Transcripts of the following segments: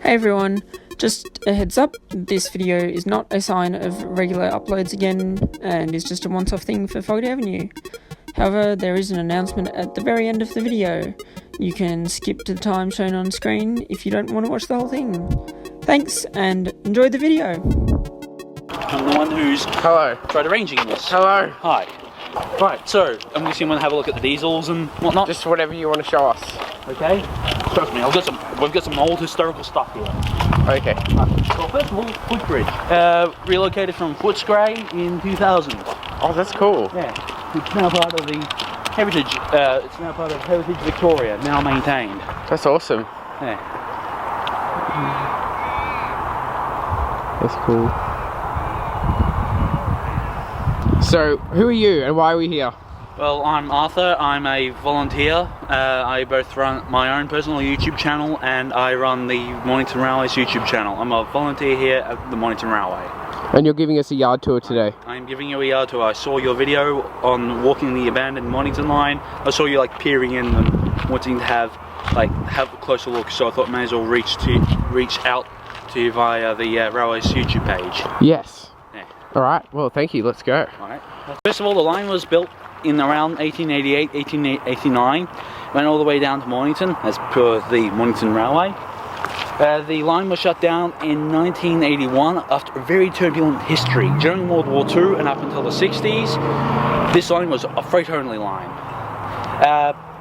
Hey everyone, just a heads up, this video is not a sign of regular uploads again and is just a once-off thing for Fogarty Avenue. However, there is an announcement at the very end of the video. You can skip to the time shown on screen if you don't want to watch the whole thing. Thanks and enjoy the video. I'm the one who's tried arranging this. Hello. Hi. Right, so I'm just going to have a look at the diesels and whatnot. Just whatever you want to show us. Okay. Trust me, we've got some old historical stuff here. Okay. Well, first of all, Footbridge. Relocated from Footscray in 2000. Oh, that's cool. Yeah. It's now part of the Heritage. It's now part of Heritage Victoria, now maintained. That's awesome. Yeah. That's cool. So, who are you and why are we here? Well, I'm Arthur. I'm a volunteer. I both run my own personal YouTube channel and I run the Mornington Railway's YouTube channel. I'm a volunteer here at the Mornington Railway. And you're giving us a yard tour today? I'm giving you a yard tour. I saw your video on walking the abandoned Mornington line. I saw you like peering in and wanting to have a closer look, so I thought I may as well reach out to you via the Railway's YouTube page. Yes. Yeah. Alright, well thank you, let's go. Alright. First of all, the line was built in around 1888, 1889, went all the way down to Mornington as per the Mornington Railway. The line was shut down in 1981 after a very turbulent history. During World War II and up until the 60s, this line was a freight-only line.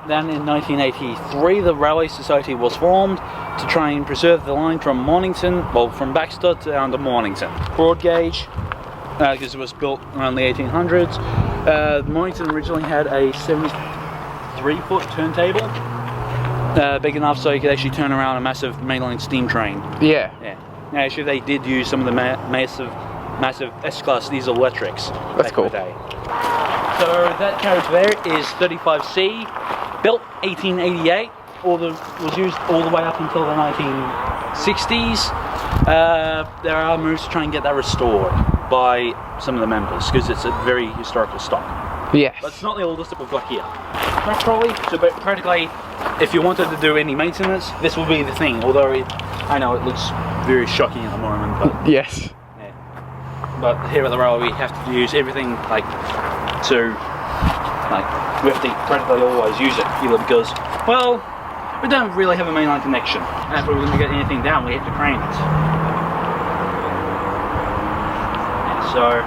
Then in 1983, the Railway Society was formed to try and preserve the line from Mornington, well, from BEXER down to Mornington. Broad gauge, because it was built around the 1800s. Mornington originally had a 73-foot turntable, big enough so you could actually turn around a massive mainline steam train. Yeah. Yeah. Now, actually, they did use some of the massive S-Class diesel electrics. That's cool. So that carriage there is 35C, built 1888. Was used all the way up until the 1960s. There are moves to try and get that restored by some of the members because it's a very historical stock. Yes. But it's not the oldest that we've got here. Practically, if you wanted to do any maintenance, this will be the thing. Although I know it looks very shocking at the moment, but yes. Yeah. But here at the railway, we have to use everything we have to practically always use it, either because, well, we don't really have a mainline connection. And if we're going to get anything down, we have to crane it. And so,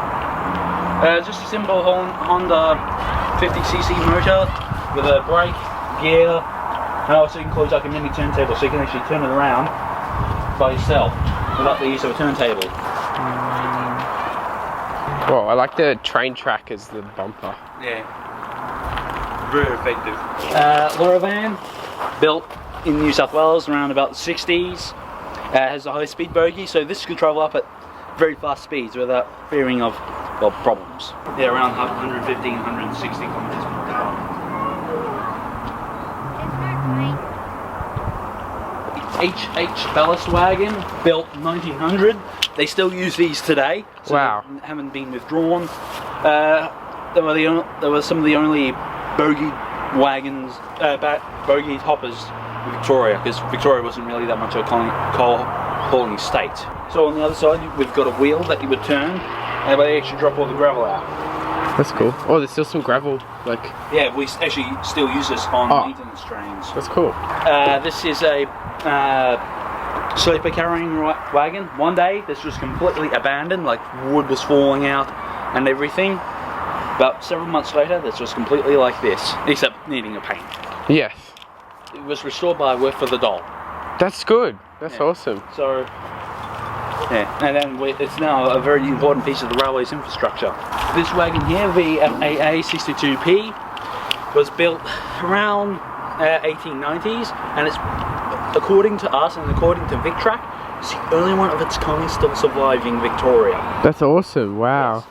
just a simple Honda 50cc motor with a brake, gear, and also includes like a mini turntable, so you can actually turn it around by yourself without the use of a turntable. Well, I like the train track as the bumper. Yeah. Very effective. Lorry van, built in New South Wales around about the 60s. Has a high-speed bogie, so this can travel up at very fast speeds without fearing of, well, problems. Yeah, around 150, 160 kilometers per hour. HH ballast wagon, built 1900. They still use these today. So wow. They haven't been withdrawn. They were some of the only bogie wagons, bogie hoppers in Victoria, because Victoria wasn't really that much of a coal hauling state. So on the other side, we've got a wheel that you would turn, and they actually drop all the gravel out. That's cool. Oh, there's still some gravel, like... Yeah, we actually still use this on maintenance trains. That's cool. This is a sleeper carrying wagon. One day, this was completely abandoned, like wood was falling out and everything. But several months later, this was completely like this, except needing a paint. Yes. It was restored by Work for the Doll. That's good. That's awesome. So, yeah, and then it's now a very important piece of the railway's infrastructure. This wagon here, VFAA 62P, was built around 1890s, and it's, according to us and according to VicTrack, it's the only one of its kind still surviving Victoria. That's awesome. Wow. Yes.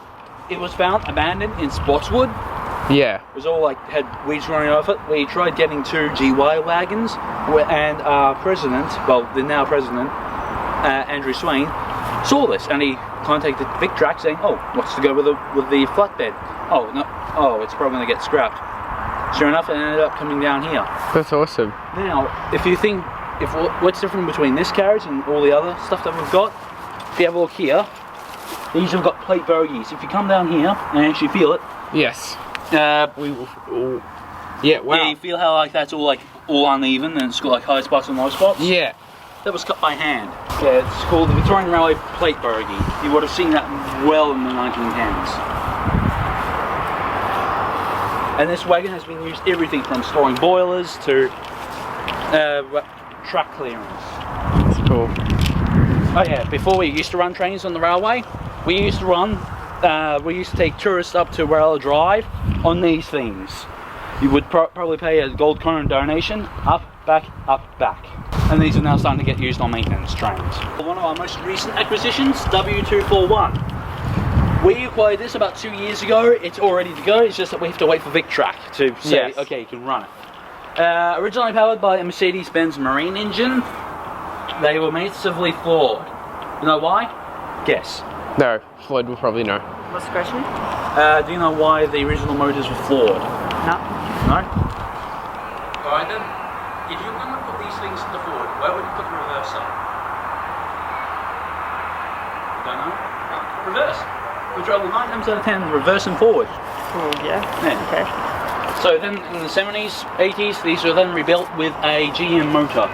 It was found abandoned in Spotswood. Yeah. It was all had weeds growing off it. We tried getting 2 GY wagons, and our president, well, the now president, Andrew Swain, saw this, and he contacted VicTrack saying, "Oh, what's to go with the flatbed? Oh no, oh, it's probably going to get scrapped." Sure enough, it ended up coming down here. That's awesome. Now, if you think what's different between this carriage and all the other stuff that we've got? If you have a look here, these have got plate bogies. If you come down here and actually feel it, Yes. we will. Yeah. Wow. Yeah, you feel how like that's all uneven and it's got like high spots and low spots? Yeah. That was cut by hand. Yeah, it's called the Victorian Railway plate bogie. You would have seen that well in the 1910s. And this wagon has been used everything from storing boilers to track clearance. That's cool. Oh yeah, before we used to run trains on the railway, we used to take tourists up to Rail Drive on these things. You would probably pay a gold coin donation, up, back, and these are now starting to get used on maintenance trains. One of our most recent acquisitions, W241. We acquired this about 2 years ago. It's all ready to go. It's just that we have to wait for VicTrack to say, okay, you can run it. Originally powered by a Mercedes-Benz Marine engine, they were massively flawed. You know why? Guess. No, Floyd will probably know. What's the question? Do you know why the original motors were flawed? No. No? Alright then. If you're going to put these things in the forward, where would you put the reverser? You don't know? No. Reverse. We travel 9 times out of 10 reverse and forward. Oh, yeah. Okay. So then in the 70s, 80s, these were then rebuilt with a GM motor.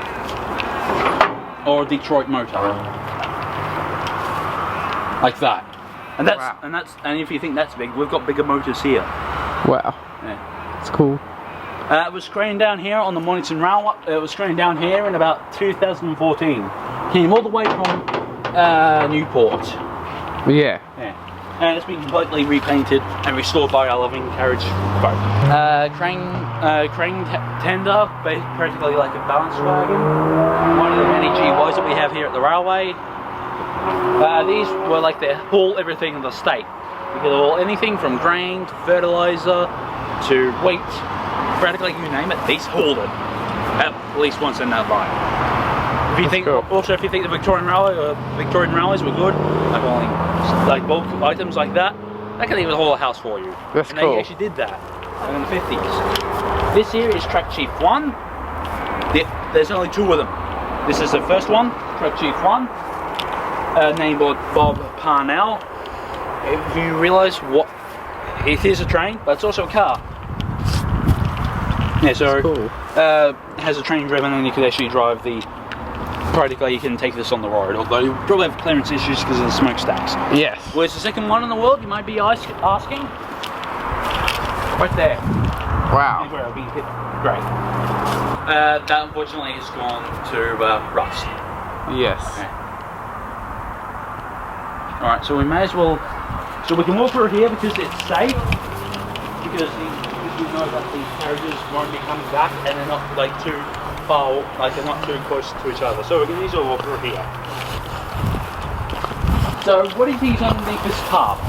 Or a Detroit motor. Like that. And and if you think that's big, we've got bigger motors here. Wow. Yeah. It's cool. It was craned down here on the Mornington Railway. It was craned down here in about 2014. Came all the way from Newport. Yeah. Yeah. And it's been completely repainted and restored by our loving Carriage folk. Crane tender, practically like a balance wagon. One of the many GYs that we have here at the railway. These were like they haul everything in the state. You could haul anything from grain to fertilizer to wheat. Practically you name it, these hauled it at least once in that line. If you think, also if you think the Victorian railways were good, like hauling like bulk items like that, they can even haul a house for you. That's and cool. They actually did that in the 50s. This here is Track Chief 1. There's only 2 of them. This is the first one, Track Chief 1, named Bob Parnell. If you realise what, it is a train, but it's also a car. Yeah, so cool. It has a train driven and you can actually drive the, practically you can take this on the road, although you probably have clearance issues because of the smokestacks. Yes. Where's the second one in the world, you might be asking? Right there. Wow. Where I've been hit. Great. That unfortunately has gone to rust. Yes. Okay. Alright, so we may as well, so we can walk through here because it's safe, because we know that the carriages won't be coming back and they're not like too far, like they're not too close to each other. So we can easily walk through here. So what do you think is underneath this tarp?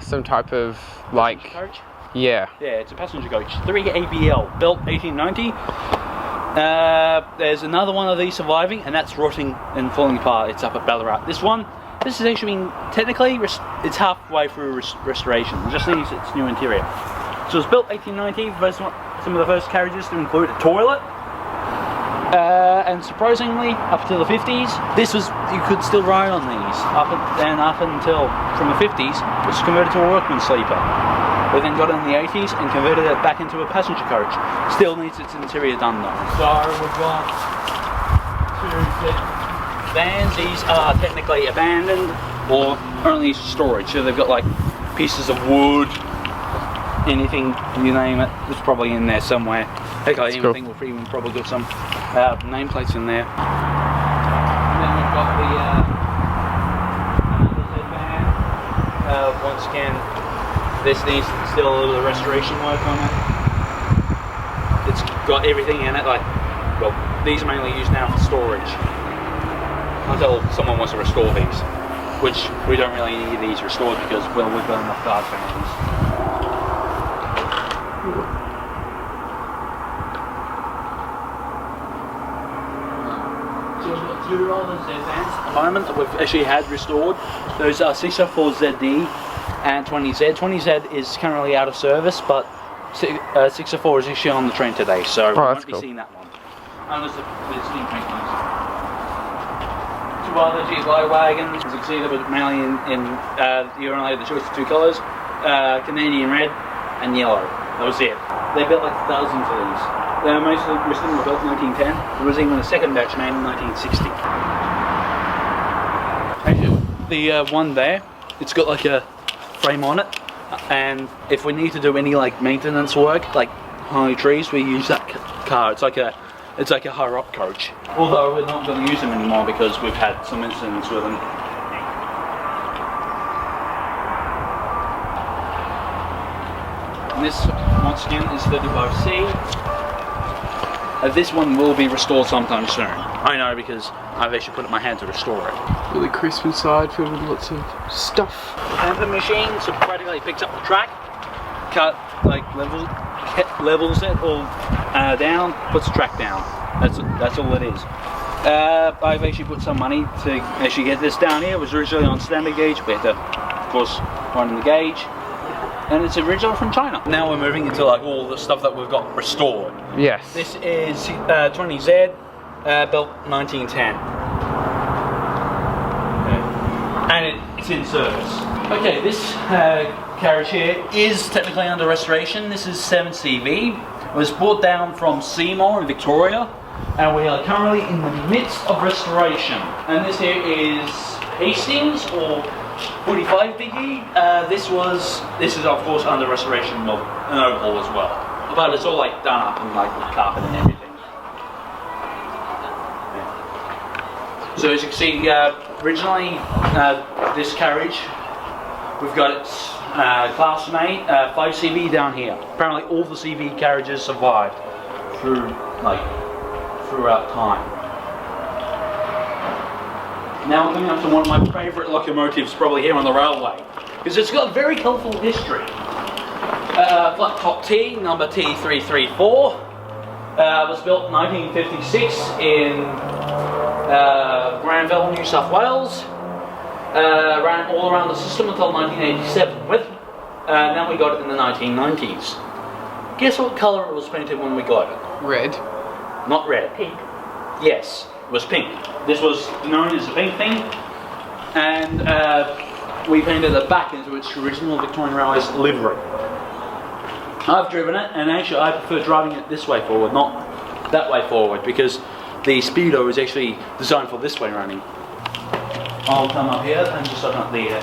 Some type of like. Carriage? Yeah. Yeah, it's a passenger coach. 3 ABL, built 1890. There's another one of these surviving, and that's rotting and falling apart. It's up at Ballarat. This has actually been technically it's halfway through restoration. It just needs its new interior. So it was built 1890, some of the first carriages to include a toilet. And surprisingly, up to the 50s, you could still ride on these. Up until from the 50s, it was converted to a workman's sleeper. We then got it in the 80s and converted it back into a passenger coach. Still needs its interior done though. So we've got 2 vans. These are technically abandoned or only storage. So they've got like pieces of wood, anything you name it, it's probably in there somewhere. Heck, I even think we've even probably got some nameplates in there. And then we've got the another van. Once again, this needs still a little restoration work on it. It's got everything in it, like, well, these are mainly used now for storage. Until someone wants to restore these. Which we don't really need these restored because, well, we've got enough guard fences. So we've got 2 other Z-vans at the moment that we've actually had restored. Those are 604ZD and 20Z. 20Z is currently out of service, but 604 is actually on the train today, so we won't be seeing that one. Unless it's being painted. rather cheap light wagons. As you can see, they were mainly you only had the choice of two colours, Canadian red and yellow. That was it. They built like thousands of these. Most of them were built in 1910. There was even a second batch made in 1960. The one there, it's got like a frame on it, and if we need to do any like maintenance work, like high trees, we use that car. It's like a higher up coach. Although we're not going to use them anymore because we've had some incidents with them. And this once again is 35C. This one will be restored sometime soon. I know because I've actually put it in my hand to restore it. Really crisp inside, filled with lots of stuff. And the machine so practically picks up the track, levels it all down, puts the track down. That's all it is. I've actually put some money to actually get this down here. It was originally on standard gauge, but of course running the gauge. And it's original from China. Now we're moving into like all the stuff that we've got restored. Yes. This is 20Z, built 1910. Okay. And it's in service. Okay, this carriage here is technically under restoration. This is 7CV. It was brought down from Seymour in Victoria, and we are currently in the midst of restoration. And this here is Hastings, or 45 diggy. This is of course under restoration of an overhaul as well, but it's all like done up and like with carpet and everything. Yeah. So as you can see, originally this carriage, we've got its class mate 5CV down here. Apparently all the CV carriages survived throughout time. Now we're coming up to one of my favourite locomotives probably here on the railway, because it's got a very colourful history. Flat top T, number T334, was built in 1956 in Granville, New South Wales. Ran all around the system until 1987 then we got it in the 1990s. Guess what colour it was painted when we got it? Red. Not red. Pink. Yes. Was pink. This was known as the pink thing, and we painted it back into its original Victorian Railways livery. I've driven it, and actually I prefer driving it this way forward, not that way forward, because the speedo is actually designed for this way running. I'll come up here and just open up the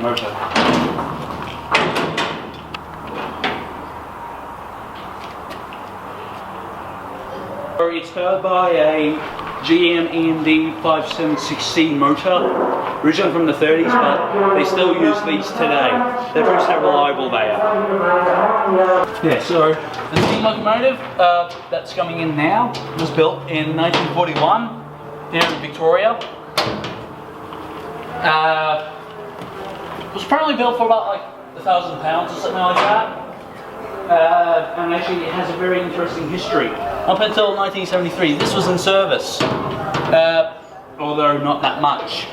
motor. It's powered by a GM EMD 576C motor, originally from the 30s, but they still use these today. They prove how reliable they are. Yeah, so the steam locomotive that's coming in now was built in 1941 here in Victoria. It was apparently built for about like £1,000 or something like that. And actually it has a very interesting history. Up until 1973, this was in service, although not that much.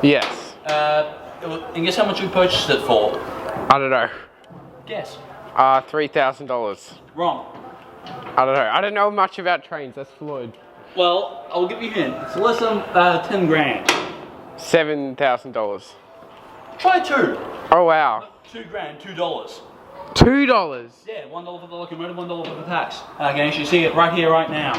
Yes. And guess how much we purchased it for? I don't know. Guess. $3,000. Wrong. I don't know. I don't know much about trains. That's Floyd. Well, I'll give you a hint. It's less than 10 grand. $7,000. Try two. Oh wow. 2 grand, $2. $2. Yeah, $1 for the locomotive, $1 for the tax. I can actually see it right here, right now.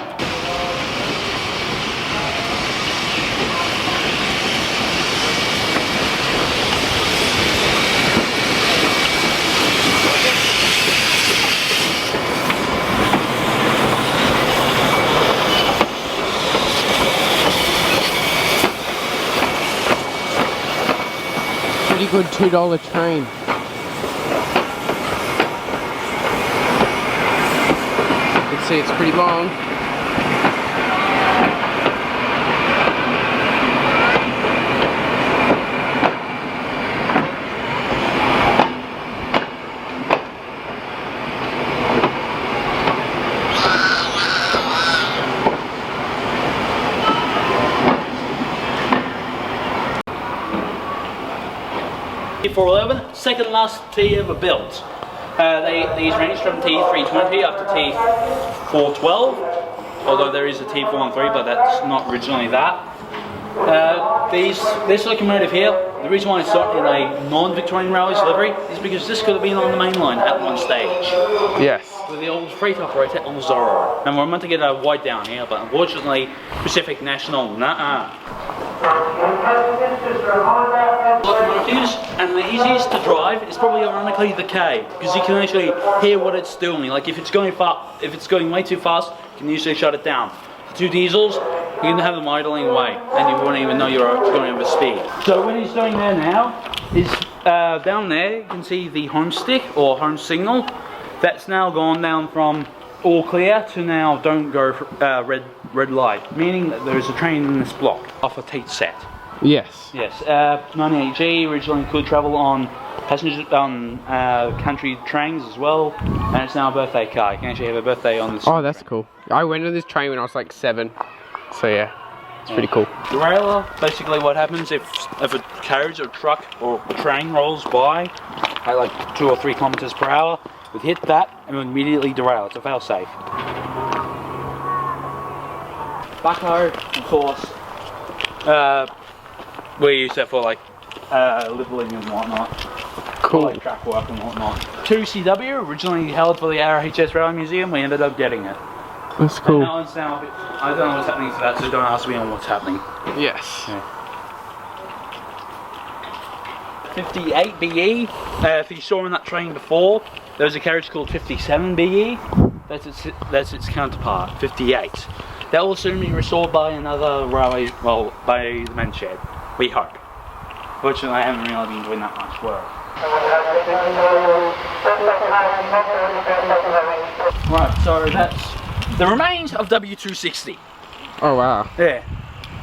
Pretty good $2 train. See, it's pretty long. T411, second last T ever built. These range from T320 up to T412. although there is a T413, but that's not originally that. This locomotive here, the reason why it's not in a non-Victorian Railways livery is because this could have been on the main line at one stage. Yes. With the old freight operator on Zorro. And we're meant to get a white down here, but unfortunately, Pacific National, Locomotives, and the easiest to drive is probably ironically the K, because you can actually hear what it's doing. Like if it's going way too fast, you can usually shut it down. The two diesels, you can have them idling away, and you won't even know you're going over speed. So what he's doing there now is down there you can see the home stick or home signal. That's now gone down from all clear to now don't go red light, meaning that there is a train in this block off a Tate set. Yes. Yes. 98G originally could travel on passenger country trains as well, and it's now a birthday car. You can actually have a birthday on this. Oh, that's cool. I went on this train when I was like 7, so yeah, it's pretty cool. Derailleur, basically what happens if a carriage or truck or a train rolls by at like 2 or 3 kilometers per hour, would hit that and would immediately derail. It's a fail safe. Backhoe, of course, we use that for like leveling and whatnot. Cool. Like track work and whatnot. 2CW, originally held for the RHS Railway Museum, we ended up getting it. That's cool. And now it's now, I don't know what's happening to that, so don't ask me on what's happening. Yes. Yeah. 58 BE, if you saw on that train before, there was a carriage called 57 BE. That's its counterpart, 58. That will soon be restored by another railway, well, by the men's shed, we hope. Fortunately, I haven't really been doing that much work. Right, so that's the remains of W260. Oh wow. Yeah.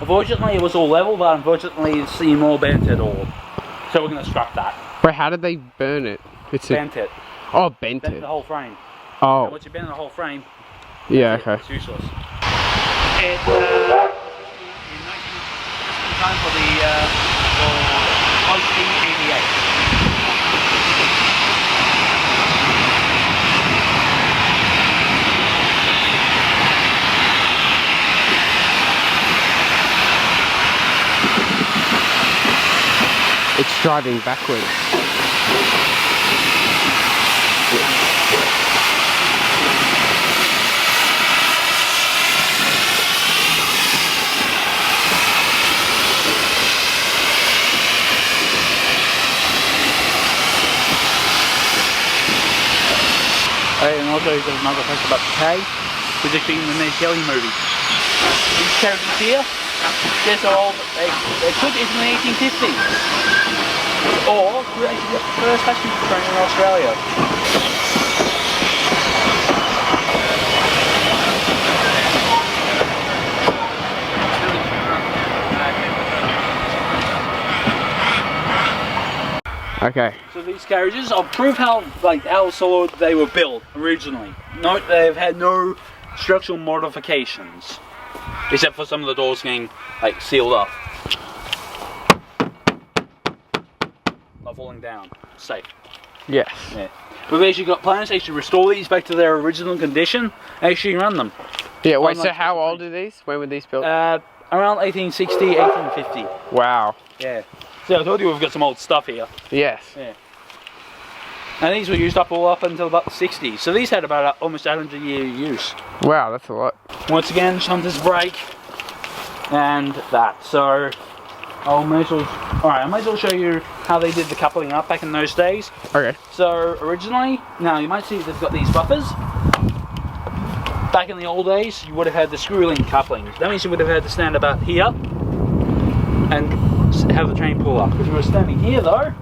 Unfortunately, it was all level, but unfortunately, it's Seymour bent it all. So we're going to scrap that. Wait, how did they burn it? It's Bent it. Oh, bent Bent it. the whole frame. Oh. And once you bend the whole frame, Yeah, okay. it's useless. It in time for the OP88. It's driving backwards. And also there's another fact about the K, which is in the Ned Kelly movie. These carriages here, they're so old, they could be from the 1850s. Or could actually be the first passenger train in Australia. Okay. So these carriages, I'll prove how solid they were built originally. Note they've had no structural modifications, except for some of the doors getting sealed up, not falling down. Safe. Yes. Yeah. We've actually got plans to actually restore these back to their original condition. Actually run them. Yeah. Wait. So how old are these? When were these built? Around 1860, 1850. Wow. Yeah. So I told you we've got some old stuff here. Yes. Yeah. And these were used all up until about the 60s. So these had about almost 100-year use. Wow, that's a lot. Once again, shunters brake and that. So I might as well show you how they did the coupling up back in those days. Okay. So originally, now you might see they've got these buffers. Back in the old days, you would have had the screw link couplings. That means you would have had to stand about here and have the train pull up. If you were standing here though,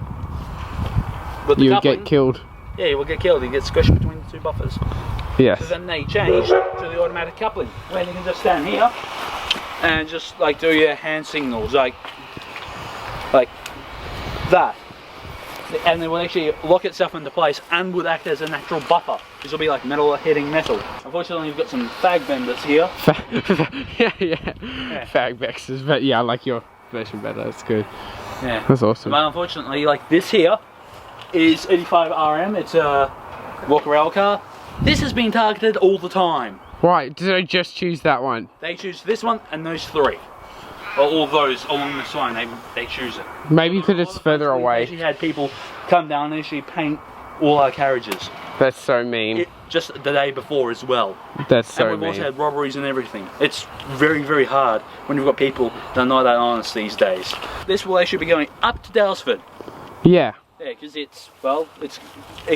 with the you would coupling, get killed. Yeah, you will get killed. You get squished between the two buffers. Yes. So then they changed to the automatic coupling, where you can just stand here and just do your hand signals like that, and it will actually lock itself into place and would act as a natural buffer. This will be like metal hitting metal. Unfortunately, you've got some fag benders here. yeah. Fag BEXERs, but yeah, I like your version better. That's good. Yeah. That's awesome. But unfortunately, this here is 85 RM. It's a walk rail car. This has been targeted all the time. Why? Did they just choose that one? They choose this one and those three. Or all those along the sign, they choose it. Maybe because it's further We away. actually had people come down and actually paint all our carriages. That's so mean. Just the day before as well. That's so and we've mean. also had robberies and everything. It's very, very hard when you've got people that are not that honest these days. This will actually be going up to Dalesford. Yeah. Yeah, because it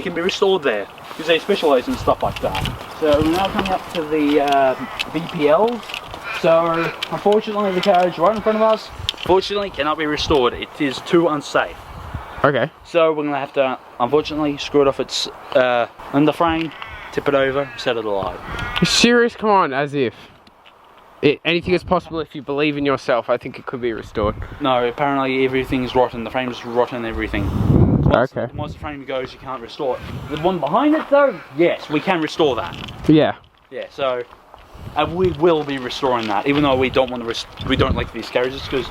can be restored there because they specialise in stuff like that. So we're now coming up to the VPLs. So unfortunately, the carriage right in front of us, fortunately, cannot be restored. It is too unsafe. Okay. So we're gonna have to, unfortunately, screw it off its under frame, tip it over, set it alight. You're serious? Come on, as if. Anything is possible if you believe in yourself. I think it could be restored. No, apparently everything is rotten. The frame's rotten, everything. Once the frame goes, you can't restore it. The one behind it, though, yes, we can restore that. Yeah. Yeah, so we will be restoring that, even though we don't want to. We don't like these carriages because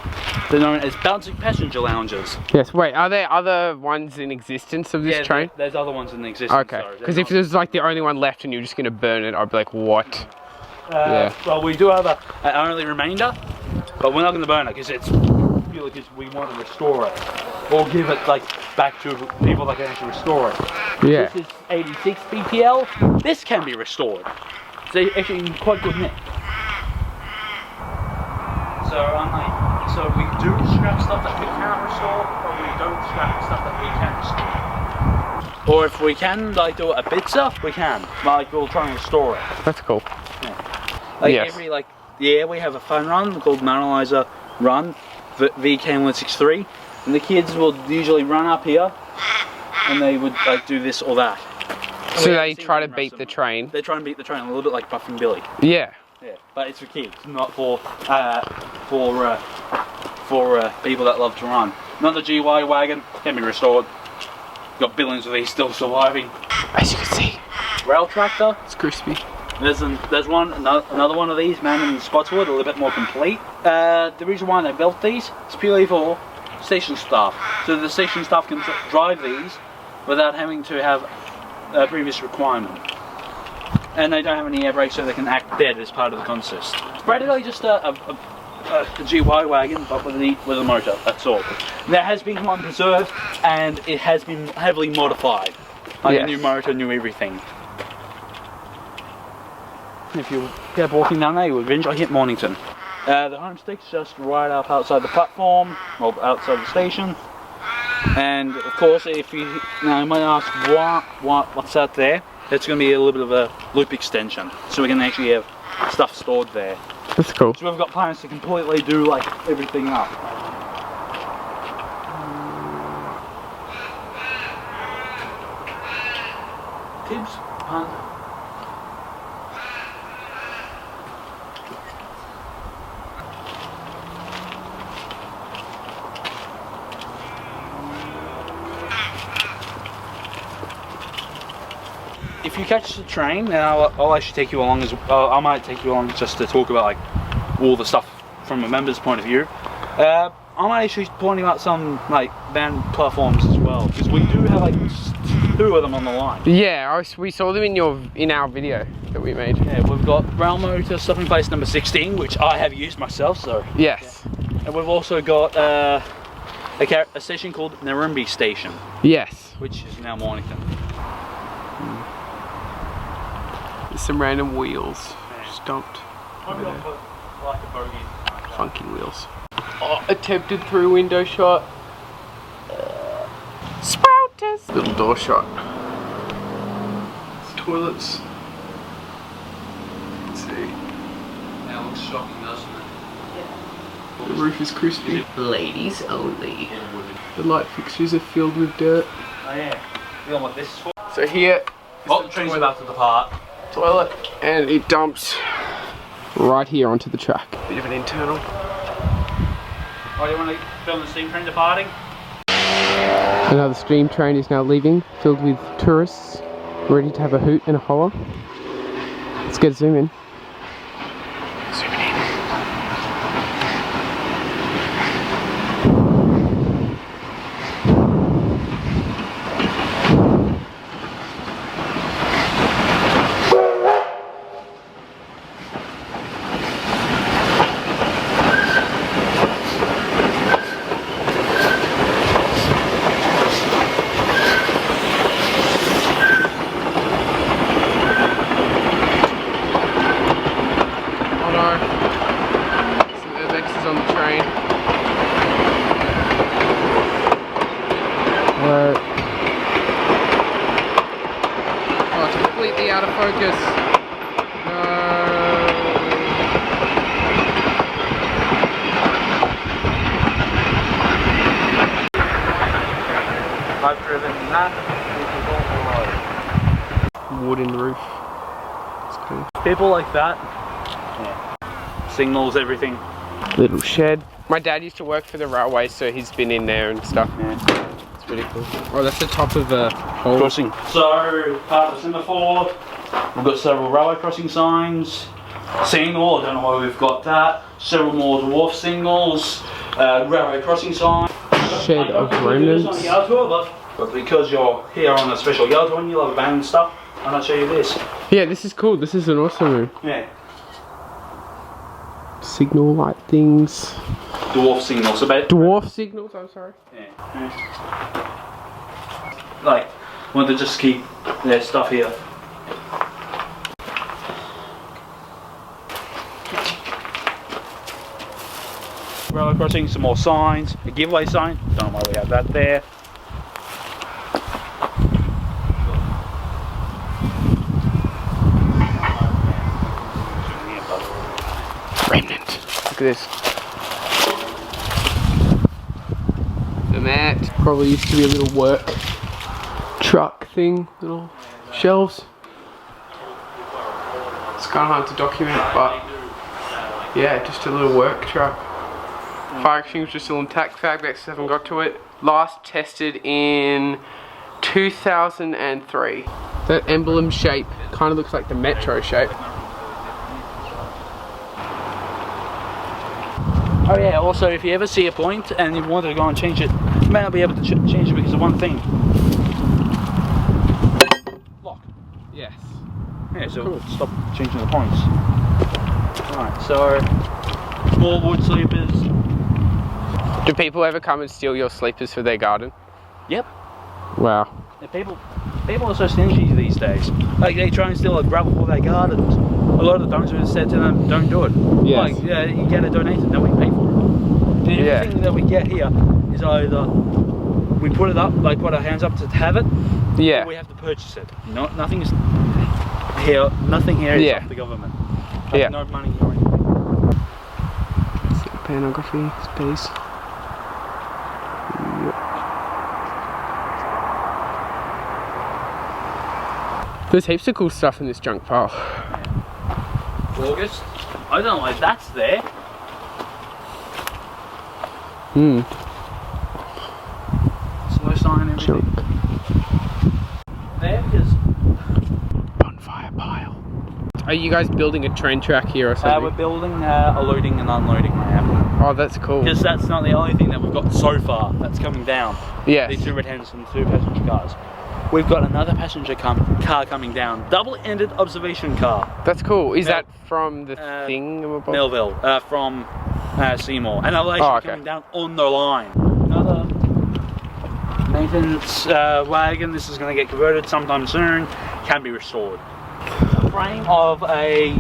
they're known as bouncing passenger lounges. Yes. Wait, are there other ones in existence of this train? There's other ones in existence. Okay. Because if there's like the only one left and you're just gonna burn it, I'd be like, what? Yeah. Well, we do have an only remainder, but we're not going to burn it because it's purely because we want to restore it or give it like back to people that can actually restore it. Yeah. This is 86 BPL. This can be restored. It's actually in quite good nick. So we do scrap stuff that we cannot restore, or we don't scrap stuff that we can restore. Or if we can like do a BEXER, we can. Like we'll try and restore it. That's cool. Like yes. every year we have a fun run called Manalizer Run, VK163, and the kids will usually run up here, and they would like do this or that. So they try to beat the train. They try and beat the train a little bit like Buffing Billy. Yeah. Yeah, but it's for kids, not for people that love to run. Not the GY wagon, can be restored. Got billions of these still surviving. As you can see, Rail tractor. it's crispy. There's another one of these, man, in Spotswood, a little bit more complete. The reason why they built these is purely for station staff. So the station staff can drive these without having to have a previous requirement. And they don't have any air brakes, so they can act dead as part of the consist. It's practically just a GY wagon, but with a motor, that's all. That has been one preserved, and it has been heavily modified. Like a new motor, new everything. If you kept walking down there, you would eventually hit Mornington. The homestick's just right up outside the platform, or outside the station. And of course, if you might ask what's out there, it's going to be a little bit of a loop extension, so we can actually have stuff stored there. That's cool. So we've got plans to completely do like everything up. Tibbs, punt. If you catch the train, then I'll actually take you along I might take you along just to talk about like all the stuff from a member's point of view. I might actually pointing out some like band platforms as well, because we do have like 2 of them on the line. Yeah, we saw them in our video that we made. Yeah, we've got rail motor stopping place number 16, which I have used myself. So yes, yeah. And we've also got a station called Narumbi Station. Yes, which is now Mornington. There's some random wheels just dumped. Like a bogey. Funky wheels. Oh, attempted through window shot. Sprouters. Little door shot. Toilets. Let's see. That looks shocking, doesn't it? The roof is crispy. Ladies only. Yeah, The light fixtures are filled with dirt. oh yeah. You know what this is for? So here, The train's about to depart. toilet, and it dumps right here onto the track. Bit of an internal. Oh, you want to film the steam train departing? Another steam train is now leaving, filled with tourists, ready to have a hoot and a holler. Let's get a zoom in. Zooming in. Some BEXERs on the train. Oh, it's completely out of focus. No. I've driven that. Wooden roof. It's cool. People like that. Yeah. Signals, everything. Little shed. My dad used to work for the railway, so he's been in there and stuff. Yeah. It's really cool. Oh, that's the top of a hole. Crossing. So, part of the semaphore. We've got several railway crossing signs. Signal, I don't know why we've got that. Several more dwarf signals. Railway crossing sign. Shed of remnants. On the yard tour, but because you're here on a special yard tour and you'll have abandoned stuff, and I'll show you this. Yeah, this is cool. This is an awesome room. Yeah. Signal light things. Dwarf signals. Dwarf signals, I'm sorry. Yeah. Like, want to just keep their stuff here. Railway crossing, some more signs, a giveaway sign, don't know why we have that there. Remnant. Look at this. The mat. Probably used to be a little work truck thing, little shelves. It's kind of hard to document, but yeah, just a little work truck. Fire extinguisher still intact, BEXER haven't got to it. Last tested in 2003. That emblem shape kind of looks like the metro shape. Oh yeah, also if you ever see a point and you wanted to go and change it, you may not be able to change it because of one thing. Lock. Yes. Yeah, so Cool. Stop changing the points. Alright, so small wood sleepers. Do people ever come and steal your sleepers for their garden? Yep. Wow. Yeah, people are so stingy these days. Like they try and steal a gravel for their gardens. A lot of the times we said to them, don't do it. Yes. Like, yeah, you get it donated, then we pay for it. And everything that we get here is either we put it up, like put our hands up to have it, Yeah. or we have to purchase it. Nothing is here. Nothing here is off the government. Like, Yeah. no money or anything. Panography space. There's heaps of cool stuff in this junk pile. August. I don't know why that's there. Slow sign, everything. Junk. There is. Bonfire pile. Are you guys building a train track here or something? We're building a loading and unloading ramp. Oh, that's cool. Because that's not the only thing that we've got so far that's coming down. Yes. These two red hens and two passenger cars. We've got another passenger car coming down. Double-ended observation car. That's cool. Is that from the thing? Melville, from Seymour. And it'll actually coming down on the line. Another maintenance wagon. This is going to get converted sometime soon. Can be restored. A frame of a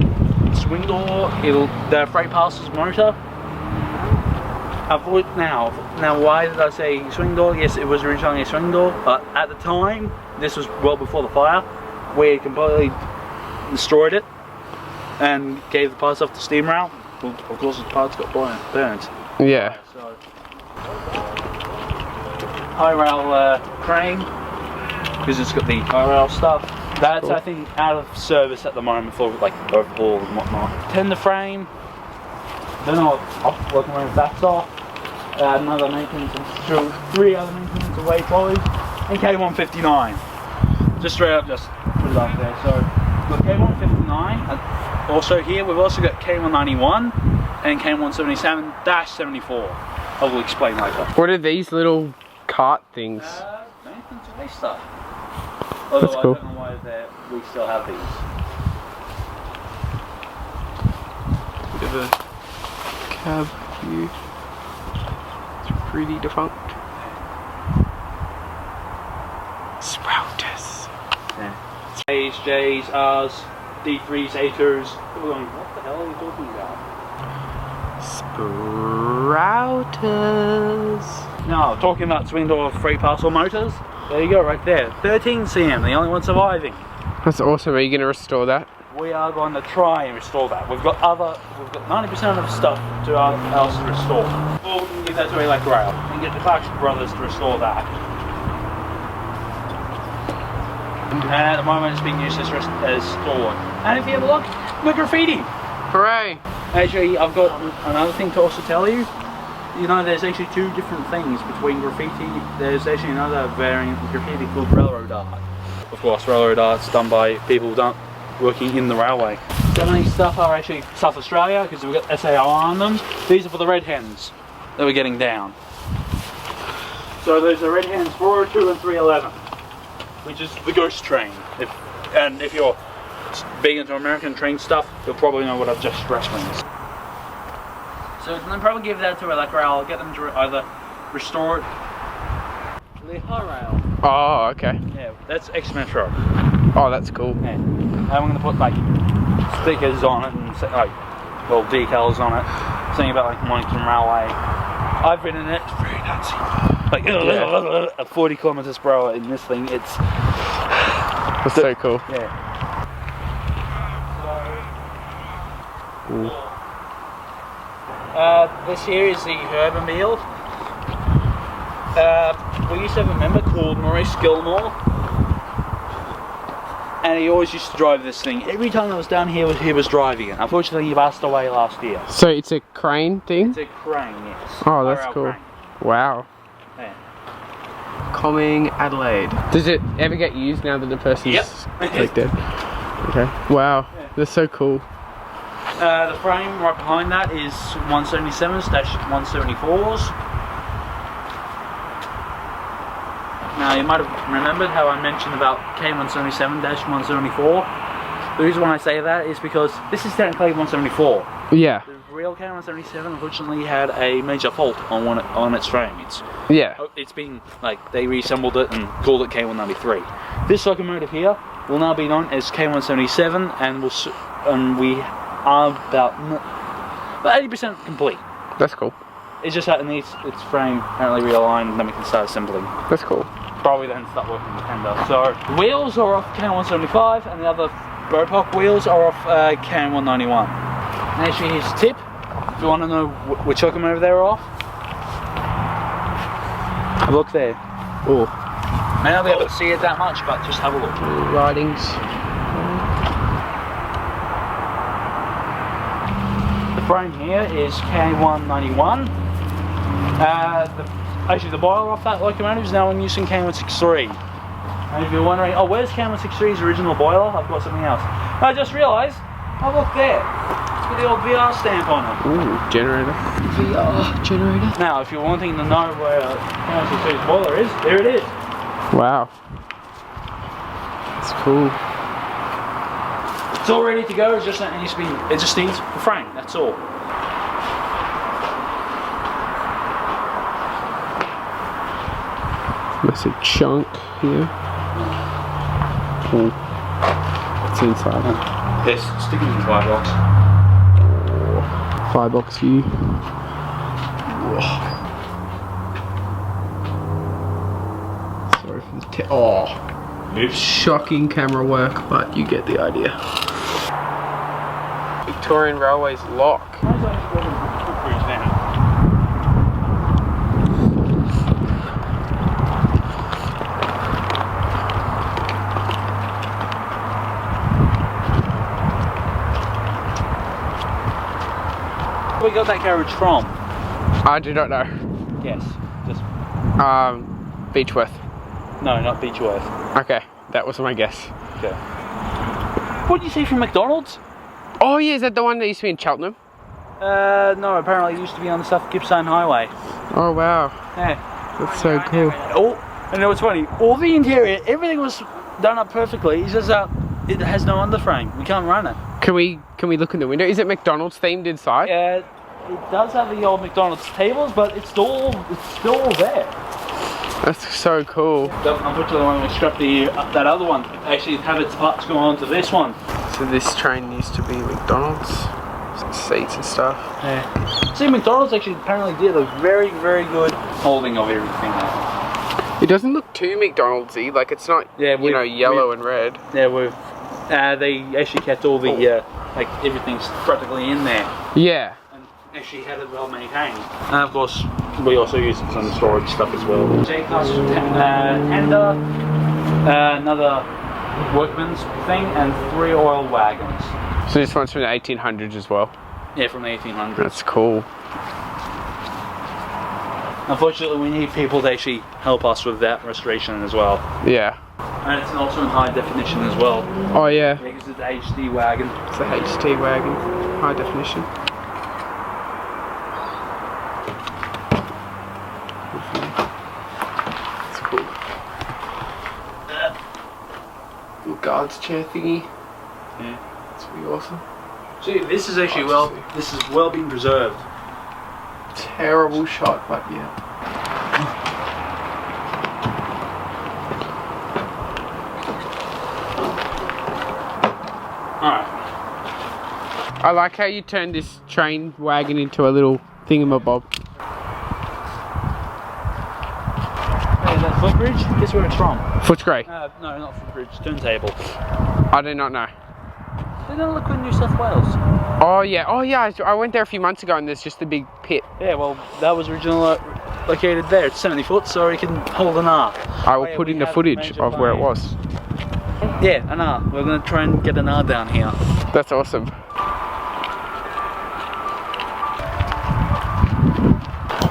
swing door. The freight passes motor. Now, why did I say swing door? Yes, it was originally a swing door, but at the time, this was well before the fire, we completely destroyed it and gave the parts off to steam rail. Well, of course, the parts got burnt. Yeah. So, high rail crane, because it's got the high rail stuff. That's cool. I think out of service at the moment for like overhaul and whatnot. Tender frame. Don't know what that's off. Another maintenance, and 3 other maintenance away trolleys, and K159. Just straight up, just put it up there. So we've got K159. Also here we've also got K191 and K177-74. I will explain later. What are these little cart things? Maintenance away stuff. Although That's cool. I don't know why we still have these. Bit of a cab view. It's pretty defunct. Sprouters. Yeah. A's, J's, R's. D3s, A2s. People are going, what the hell are you talking about? Sprouters. No, talking about twin door free parcel motors. There you go, right there. 13 cm, the only one surviving. That's awesome. Are you going to restore that? We are going to try and restore that. We've got 90% of stuff else to restore. Or we can give that to Elect Rail and get the Clarkson brothers to restore that. And at the moment it's being used as stored. And if you have a look, we're graffiti. Hooray! Actually, I've got another thing to also tell you. You know, there's actually two different things between graffiti. There's actually another variant of graffiti called railroad art. Of course, railroad art's done by people working in the railway. Some of these stuff are actually South Australia because we've got SAR on them. These are for the red hens that we're getting down. So those are red hens 402 and 311, which is the ghost train. If you're big into American train stuff, you'll probably know what I've just stressed means. So I'll probably give that to Elect Rail, get them to either restore it. The rail. Oh, okay. Yeah, that's X-Metro. Oh, that's cool. Yeah. And I'm going to put like stickers on it and like, well, decals on it, saying about like Mornington Railway. I've been in it, it's very nutsy. Like at 40 kilometers per hour in this thing, it's. That's so cool. Yeah. Ooh. This here is the Herbermobile. We used to have a member called Maurice Gilmore, and he always used to drive this thing. Every time I was down here, he was driving it. Unfortunately, he passed away last year. So it's a crane thing? It's a crane, yes. Oh, that's cool. Crane. Wow. Yeah. Coming Adelaide. Does it ever get used now that the person's like dead? Okay. Wow. Yeah. That's so cool. The frame right behind that is 177/174s. Now you might have remembered how I mentioned about K177-174. The reason why I say that is because this is technically 174. Yeah. The real K177 unfortunately had a major fault on its frame. It's been like they reassembled it and called it K193. This locomotive here will now be known as K177, and we are about 80% complete. That's cool. It's just that it needs its frame apparently realigned, and then we can start assembling. That's cool. Probably then start working with tender. So the wheels are off K175, and the other Bopoc wheels are off K191. And actually, here's a tip. If you want to know which locomotive they're off, look there. Oh. May not be able to see it that much, but just have a look. Writings. The frame here is K191. Actually, the boiler off that locomotive is now in use in K163. And if you're wondering, oh, where's K163's original boiler? I've got something else. I just realised, oh look there. It's got the old VR stamp on it. Ooh, generator. VR generator. Now, if you're wanting to know where K163's boiler is, there it is. Wow. That's cool. It's all ready to go. It just needs the frame. That's all. Massive chunk here. Oh, what's inside? Yes, sticking in the firebox. Firebox view. Sorry for the Oops. shocking camera work, but you get the idea. Victorian Railways lock. Where we got that carriage from? I do not know. Yes, just Beechworth. no, not Beechworth. Okay, that was my guess. Okay. What did you see from McDonald's? Oh yeah, is that the one that used to be in Cheltenham? No, apparently it used to be on the South Gippsland Highway. Oh wow, Yeah. that's so cool. Oh, and it was funny. All the interior, everything was done up perfectly. It's just that it has no underframe. We can't run it. Can we look in the window? Is it McDonald's themed inside? Yeah, it does have the old McDonald's tables, but it's still there. That's so cool. Unfortunately, when we scrapped that other one, actually have its parts go on to this one. So this train used to be McDonald's, some seats and stuff. Yeah. See, McDonald's actually apparently did a very, very good holding of everything now. It doesn't look too McDonald's-y, like it's not, you know, yellow and red. Yeah, they actually kept all the, like everything's practically in there. Yeah. And actually had it well maintained. And of course, we also use some storage stuff as well. J-class tender, another workman's thing, and 3 oil wagons. So this one's from the 1800s as well? Yeah, from the 1800s. That's cool. Unfortunately, we need people to actually help us with that restoration as well. Yeah. And it's also in high definition as well. Oh yeah. Because it's the HD wagon. It's a HT wagon, high definition. That's cool. Little guards chair thingy. Yeah. That's pretty awesome. See, this is actually this is well being preserved. Terrible shot, but yeah. Alright. I like how you turned this train wagon into a little thingamabob. Hey, that footbridge? Guess where it's from? Footscray. No, not footbridge. Turntable. I do not know. They don't look in New South Wales. Oh yeah, I went there a few months ago and there's just a big pit. Yeah, well, that was originally located there. It's 70 foot, so it can hold an R. I will put in the footage of where it was. Yeah, an R. We're going to try and get an R down here. That's awesome.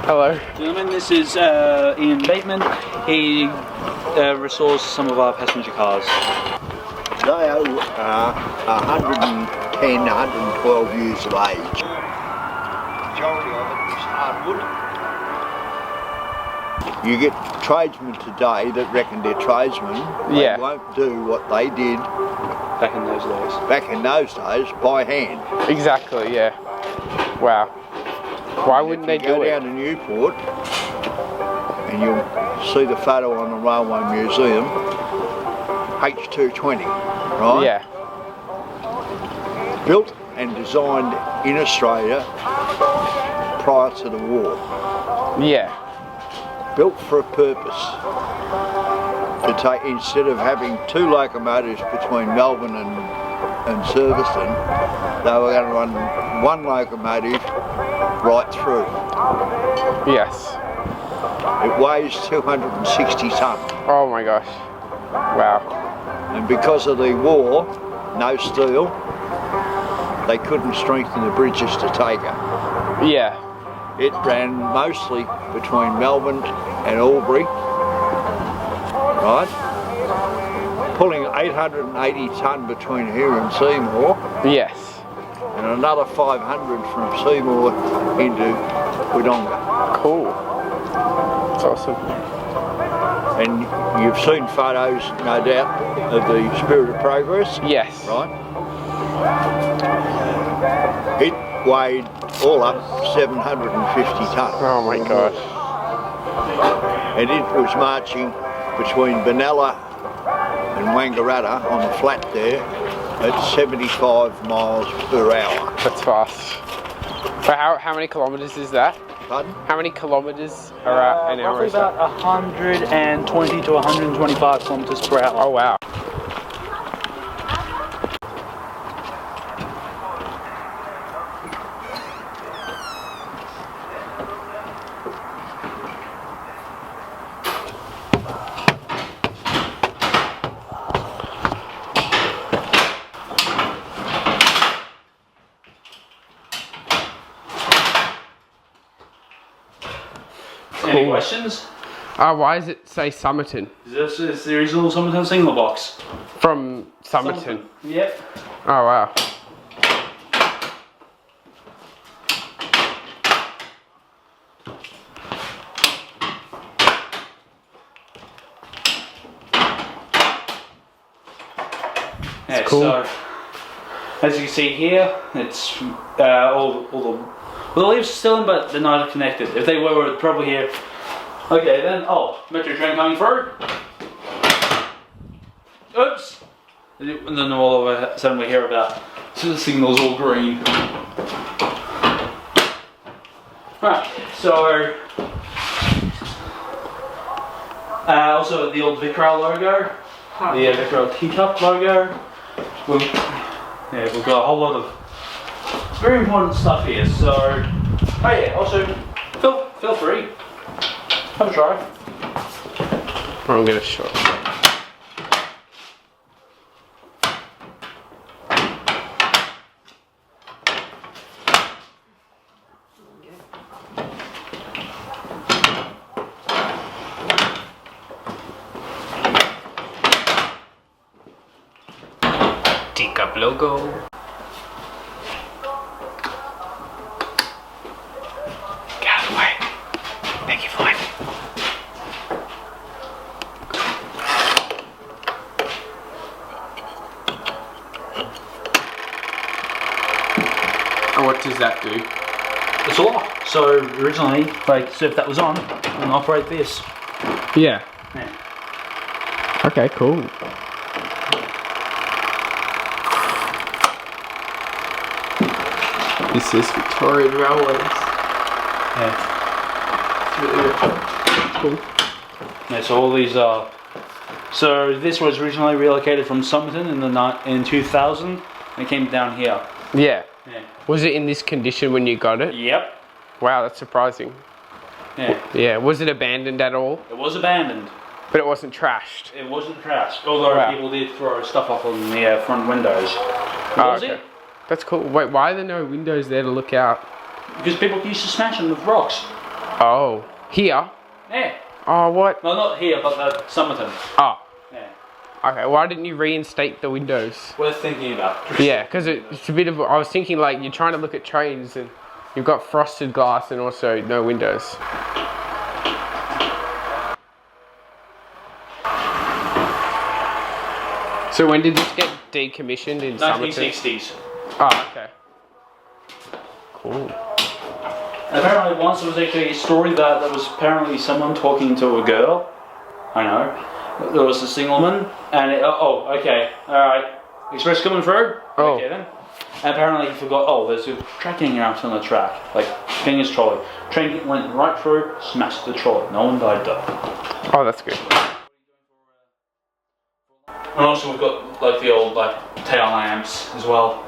Hello. Gentlemen, this is Ian Bateman. He restores some of our passenger cars. They are 110, 112 years of age. Majority of it is hardwood. You get tradesmen today that reckon they're tradesmen. They won't do what they did back in those days. Back in those days, by hand. Exactly, yeah. Wow. Why wouldn't they do Go it? down to Newport and you'll see the photo on the Railway Museum. H220, right? Yeah. Built and designed in Australia prior to the war. Yeah. Built for a purpose. To take, instead of having 2 locomotives between Melbourne and Surbiton, they were going to run 1 locomotive right through. Yes. It weighs 260 tonne. Oh my gosh. Wow. And because of the war, no steel, they couldn't strengthen the bridges to take it. Yeah. It ran mostly between Melbourne and Albury, right? Pulling 880 tonne between here and Seymour. Yes. And another 500 from Seymour into Wodonga. Cool. That's awesome. And you've seen photos, no doubt, of the Spirit of Progress. Yes. Right? It weighed all up 750 tonne. Oh my gosh. And it was marching between Benalla and Wangaratta on the flat there at 75 miles per hour. That's fast. But how many kilometres is that? Pardon? How many kilometres are at an hour? Roughly about 120 to 125 kilometres per hour. Oh wow. Any questions? Why does it say Somerton? This is the original Somerton signal box. From Somerton? Yep. Oh wow. Yeah, cool. So, as you can see here, it's all the leaves are still in, but they're not connected. If they were probably here. Okay, then, metro train coming through. Oops! And then all of a sudden we hear about the signals all green. Right, so also the old Vicrail logo, the Vicrail teacup logo. We've got a whole lot of very important stuff here. So, oh yeah, also feel free, have a try. I'm gonna show. Teacup logo. Get out of the way. Thank you, Floyd. And what does that do? It's a lock. So originally, like, so if that was on, and operate this. Yeah. Yeah. Okay, cool. This is Victorian Railways. Yeah. Cool. Yeah, so all these are. So this was originally relocated from Somerton in 2000, and it came down here. Yeah. Yeah. Was it in this condition when you got it? Yep. Wow, that's surprising. Yeah. Yeah. Was it abandoned at all? It was abandoned. But it wasn't trashed. It wasn't trashed, although Wow. people did throw stuff off on the front windows. Was it? That's cool. Wait, why are there no windows there to look out? Because people used to smash them with rocks. Oh, here? Yeah. Oh, what? No, not here, but at Somerton. Oh, Yeah. okay. Why didn't you reinstate the windows? Worth thinking about. Yeah, because it's a bit of. I was thinking like you're trying to look at trains and you've got frosted glass and also no windows. So when did this get decommissioned in Somerton? 1960s. Oh, okay. Cool. Apparently once there was actually a story that there was apparently someone talking to a girl. I know. There was a singleman and okay, alright. Express coming through? Oh. Okay then. And apparently he forgot, there's a track hanging out on the track. Like, getting his trolley. Train went right through, smashed the trolley. No one died though. Oh, that's good. And also we've got like the old tail lamps as well.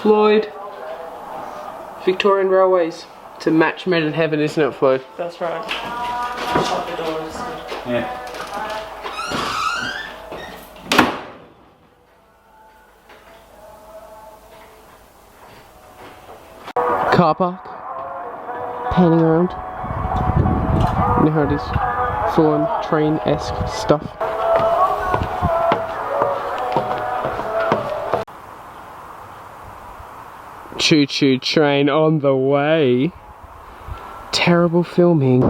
Floyd. Victorian Railways. It's a match made in heaven, isn't it, Floyd? That's right. Shut the doors. Yeah. Car park. Panning around. You know how it is. Full on train-esque stuff. Choo-choo train on the way. Terrible filming.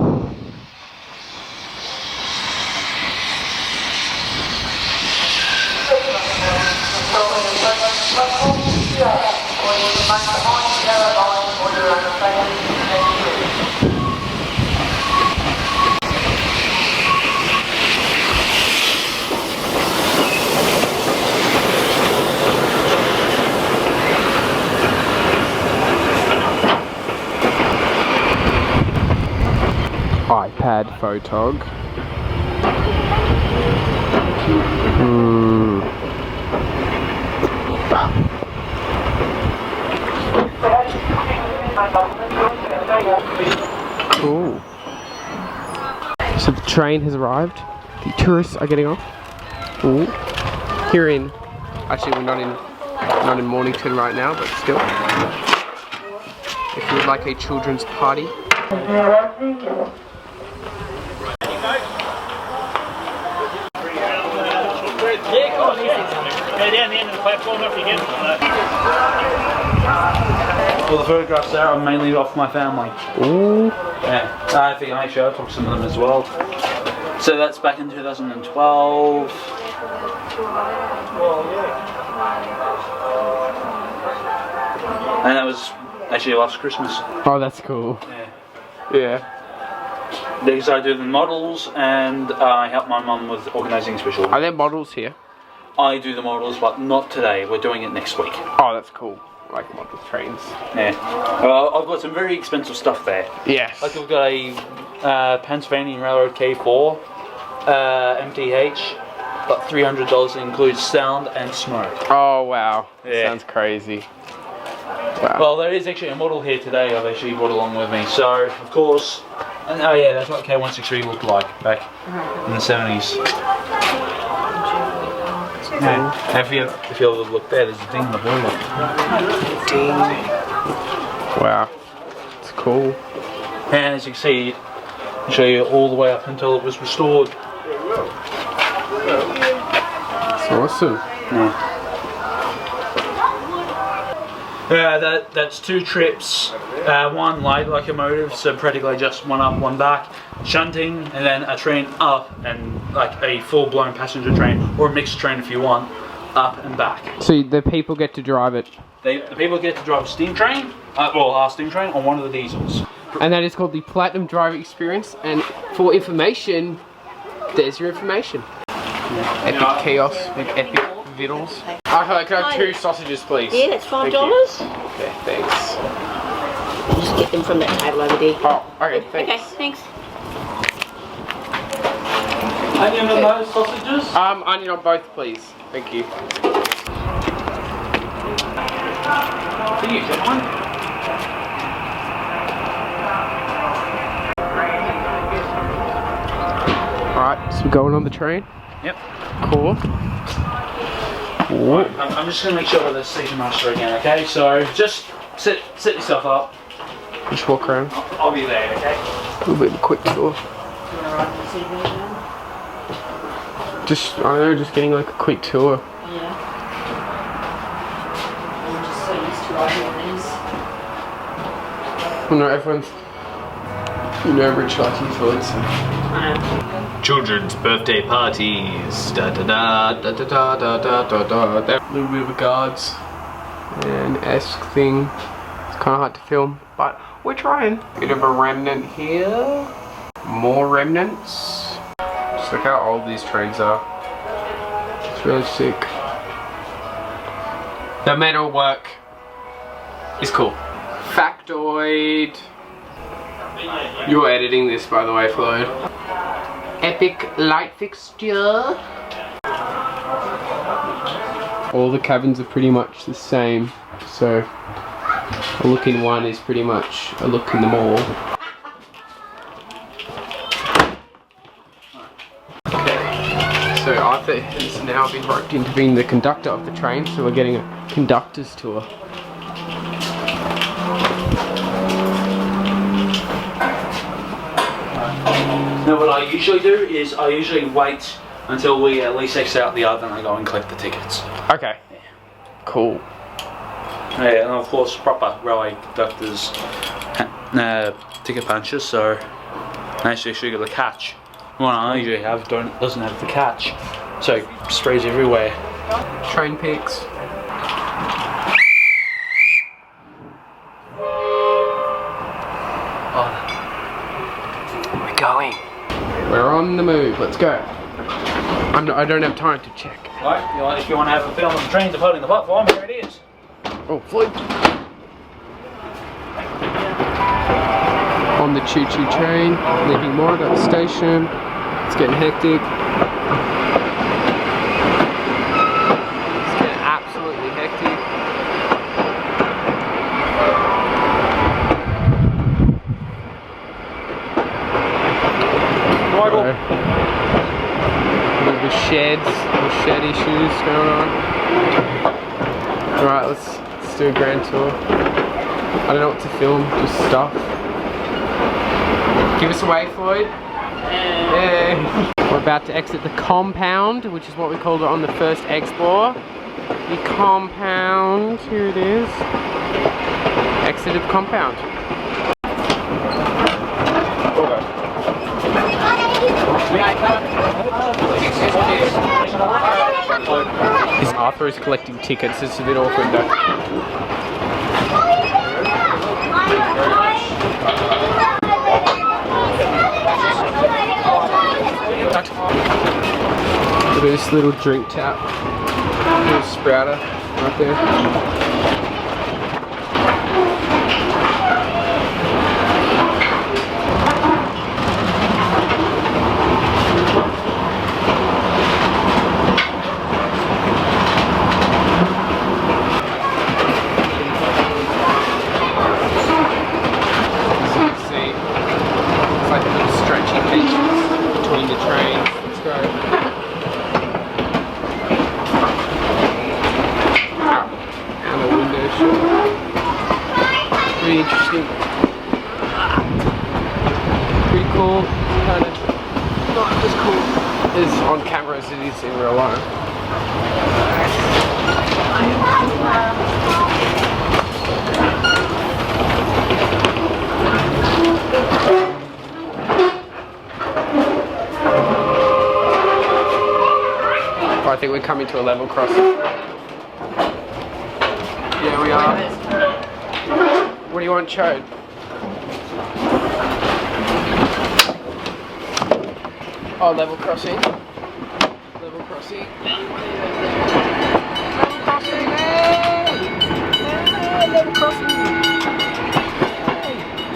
iPad photog. Cool. So the train has arrived. The tourists are getting off. Ooh. Here in, actually we're not in Mornington right now, but still. If you would like a children's party. Well, the photographs there are mainly of my family. Ooh. Yeah, I think I took some of them as well. So that's back in 2012. And that was actually last Christmas. Oh, that's cool. Yeah. Yeah. Because I do the models and I help my mum with organising special. Are there models here? I do the models, but not today. We're doing it next week. Oh, that's cool. I like model trains. Yeah. I've got some very expensive stuff there. Yes. Like we've got a Pennsylvania Railroad K4 MTH. About $300 includes sound and smoke. Oh wow. Yeah. Sounds crazy. Wow. Well, there is actually a model here today I've actually brought along with me. So, of course, and oh yeah, that's what K163 looked like back in the 70s. Yeah. If you look there, there's a ding in the boiler. Ding. Wow. It's cool. And as you can see, I'll show you all the way up until it was restored. It's awesome. Yeah. That's 2 trips, 1 light locomotive, so practically just 1 up, 1 back, shunting, and then a train up, and like a full-blown passenger train, or a mixed train if you want, up and back. So the people get to drive it? The people get to drive a steam train, our steam train, on one of the diesels. And that is called the Platinum Driver Experience, and for information, there's your information. Epic chaos with epic vittles. Okay, can I have 2 sausages, please? Yeah, that's $5. Okay, thanks. Just get them from that table over there. Oh, okay, thanks. Okay, thanks. Onion on those sausages? Onion on both, please. Thank you. Can you get one? Alright, so we're going on the train. Yep. Cool. Right, I'm just going to make sure that there's station master again, okay? So just sit yourself up. Just walk around. I'll be there, okay? A little bit of a quick tour. Just, I don't know, just getting like a quick tour. Yeah. I'm just so used to riding on these. Well, no, everyone's, you know, rich like influence. Children's birthday parties. Da da da da da da da da da da. That little bit of a guards and esque thing. It's kind of hard to film, but we're trying. Bit of a remnant here. More remnants. Just look how old these trains are. It's really sick. The metal work is cool. Factoid. You're editing this, by the way, Floyd. Epic light fixture. All the cabins are pretty much the same, so a look in one is pretty much a look in them all. Okay, so Arthur has now been roped into being the conductor of the train, so we're getting a conductor's tour. Now what I usually do is I usually wait until we at least exit out the yard, then I go and collect the tickets. Okay, cool. Yeah, and of course proper railway conductors ticket punches, so actually should get the catch. The one I usually have doesn't have the catch, so it sprays everywhere. Train pics. We're going. We're on the move. Let's go. I don't have time to check. Right, if you want to have a film of the trains uploading the platform, here it is. Oh, Floyd. On the choo-choo train, leaving Moorooduc station. It's getting hectic. It's getting absolutely hectic. Michael. Little shed issues going on. Alright, let's do a grand tour. I don't know what to film, just stuff. Give us a wave, Floyd. Yay! We're about to exit the compound, which is what we called it on the first Explore. The compound, here it is. Exited the compound. Arthur is collecting tickets, it's a bit awkward though. Look at this little drink tap. Little sprouter right there. Pretty interesting. Pretty cool. Kind of not as cool as on camera as it is in real life. I think we're coming to a level crossing. Yeah, we are. What do you want, Chode? Oh, level crossing. Level crossing. Level crossing. Hey! Level crossing.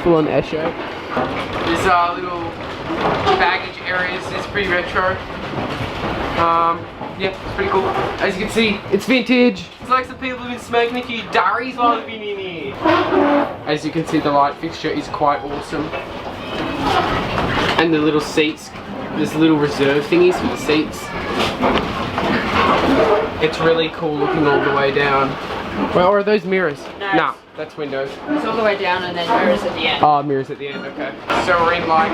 Full on Esho. These are little baggage areas. It's pretty retro. Yeah, it's pretty cool. As you can see, it's vintage. It's like some people have been smoking a few durries while they've been in here. As you can see, the light fixture is quite awesome. And the little seats, there's little reserve thingies for the seats. It's really cool looking all the way down. Well, or are those mirrors? No. Nah, that's windows. It's all the way down and then mirrors at the end. Oh, mirrors at the end, okay. So we're in like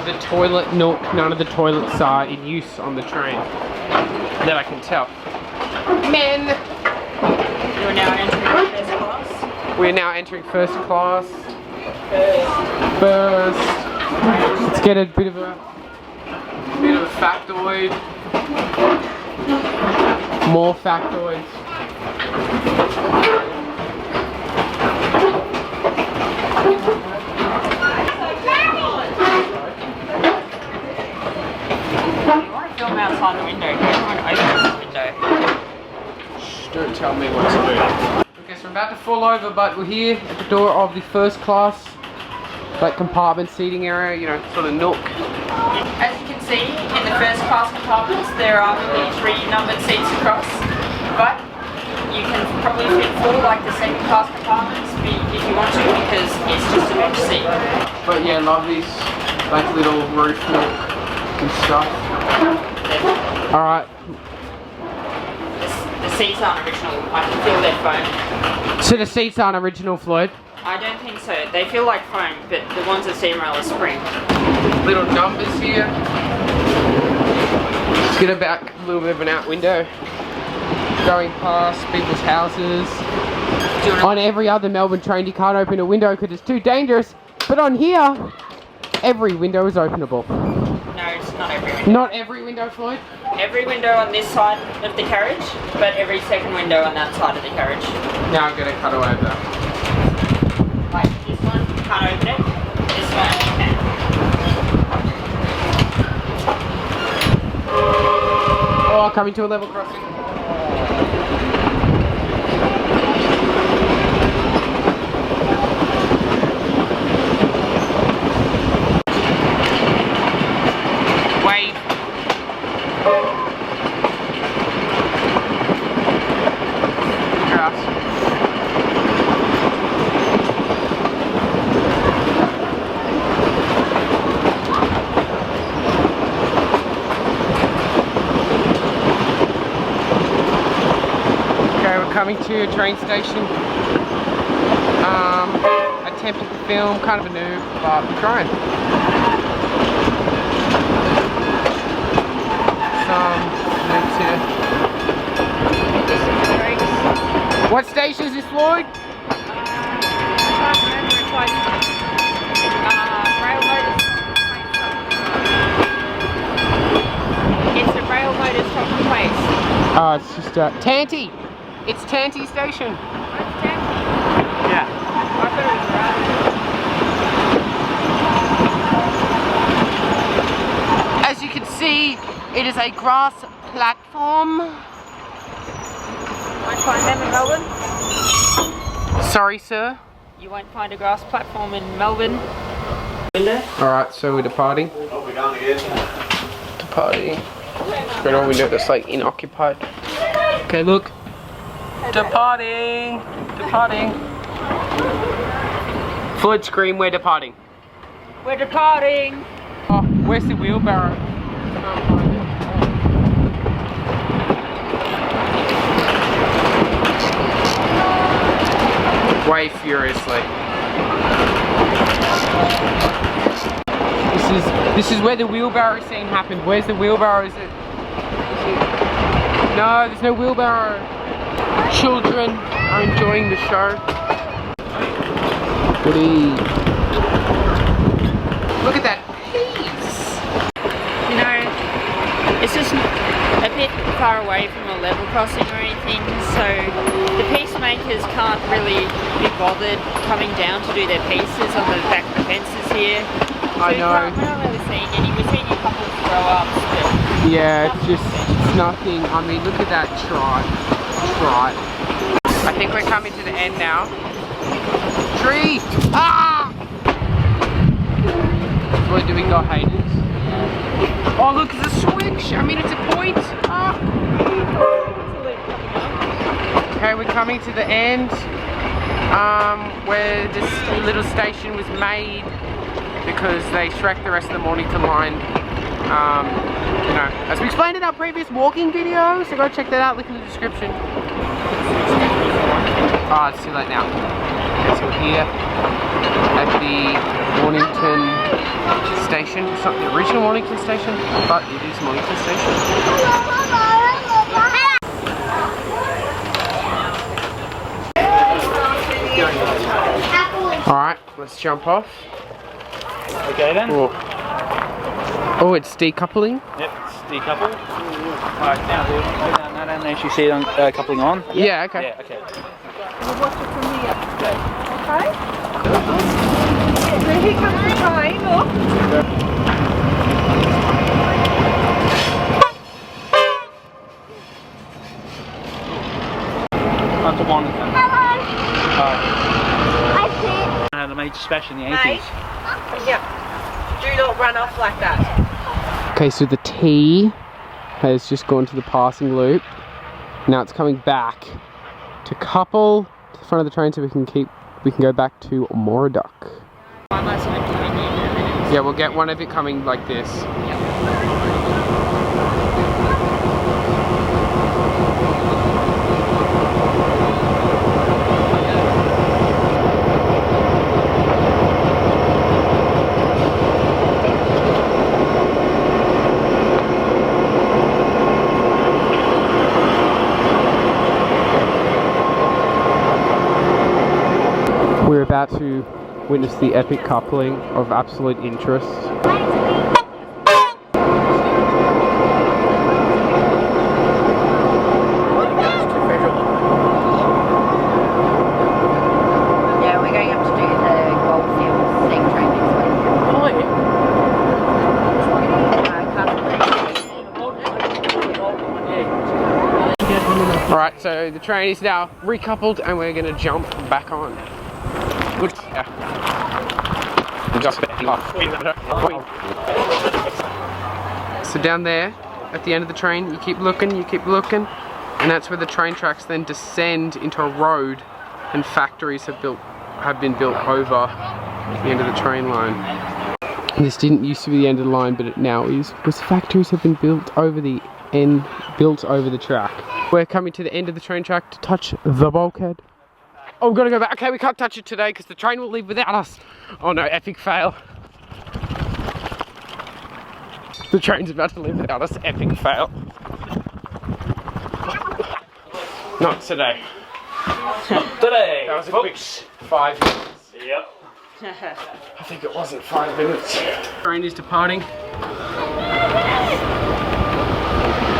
the toilet nook. None of the toilets are in use on the train. That I can tell. Men! You are now entering first class. We're now entering first class. First. Let's get a bit of a factoid. More factoids. Film outside the window. Everyone opens the window. Shh, don't tell me what to do. Okay, so we're about to fall over, but we're here at the door of the first class, like compartment seating area, you know, sort of nook. As you can see, in the first class compartments, there are only 3 numbered seats across, but you can probably fit 4 like the second class compartments if you want to, because it's just a bench seat. But yeah, love these like little roof nook and stuff. Alright. The seats aren't original. I can feel their foam. So the seats aren't original, Floyd? I don't think so. They feel like foam, but the ones at Steamrail are spring. Little numbers here. Let's get a back, a little bit of an out window. Going past people's houses. On every other Melbourne train you can't open a window because it's too dangerous. But on here, every window is openable. No, it's not every window. Not every window, Floyd? Every window on this side of the carriage, but every second window on that side of the carriage. Now I'm going to cut away that. Like this one, you can't open it. This one, you can. Oh, coming to a level crossing. Wave. Grass. Coming to a train station. Attempted to film, kind of a noob, but I'm trying. Some noobs here. What station is this, Floyd? It's the Railmotives stopping place. Oh, it's just Tanti! It's Tanti Station. Yeah. I thought it was right. As you can see, it is a grass platform. Won't find them in Melbourne. Sorry, sir. You won't find a grass platform in Melbourne. Alright, so we're departing. Oh, we're going again. Departing. Spread all window that's like inoccupied. Okay, look. Departing. Departing. Floyd, scream, we're departing. We're departing. Oh, where's the wheelbarrow? Way furiously. This is where the wheelbarrow scene happened. Where's the wheelbarrow? Is it? No, there's no wheelbarrow. Children are enjoying the show. Goody. Look at that piece. You know, it's just a bit far away from a level crossing or anything, so the peacemakers can't really be bothered coming down to do their pieces on the back of the fences here. So I know. We're not really seeing any. We're seeing a couple of throw-ups, but Yeah, it's nothing. I mean, look at that trot. I think we're coming to the end now. Tree! Ah! What do we got, haters? Oh, look, it's a switch. I mean, it's a point. Ah. Okay, we're coming to the end where this little station was made because they shreked the rest of the Mornington line. You know, as we explained in our previous walking video, so go check that out, link in the description. Ah, it's too late now. Okay, so we're here at the Mornington station. It's not the original Mornington station, but it is Mornington station. Alright, let's jump off. Okay then. Oh, it's decoupling? Yep, it's decoupled. Alright, now go down that and actually see it coupling on. Yeah, okay. Yeah, okay. We'll watch it from here. Okay? So here comes the train, look. Onto Mornington. I see. Had a major smash in the 80s. Mate. Yeah. Do not run off like that. Okay, so the T has just gone to the passing loop. Now it's coming back to couple to the front of the train so we can go back to Moorooduc. Yeah, we'll get one of it coming like this. We're about to witness the epic coupling of absolute interest. Yeah, we're going up to do the Goldfield steam train next week. Alright, so the train is now recoupled and we're going to jump back on. Good. Yeah. So down there, at the end of the train, you keep looking, and that's where the train tracks then descend into a road, and factories have been built over the end of the train line. This didn't used to be the end of the line, but it now is, because factories have been built over the track. We're coming to the end of the train track to touch the bulkhead. Oh, we've got to go back. Okay, we can't touch it today because the train will leave without us. Oh no, epic fail. The train's about to leave without us. Epic fail. Not today. Not today. That was a quick 5 minutes. Yep. I think it wasn't 5 minutes. Train is departing.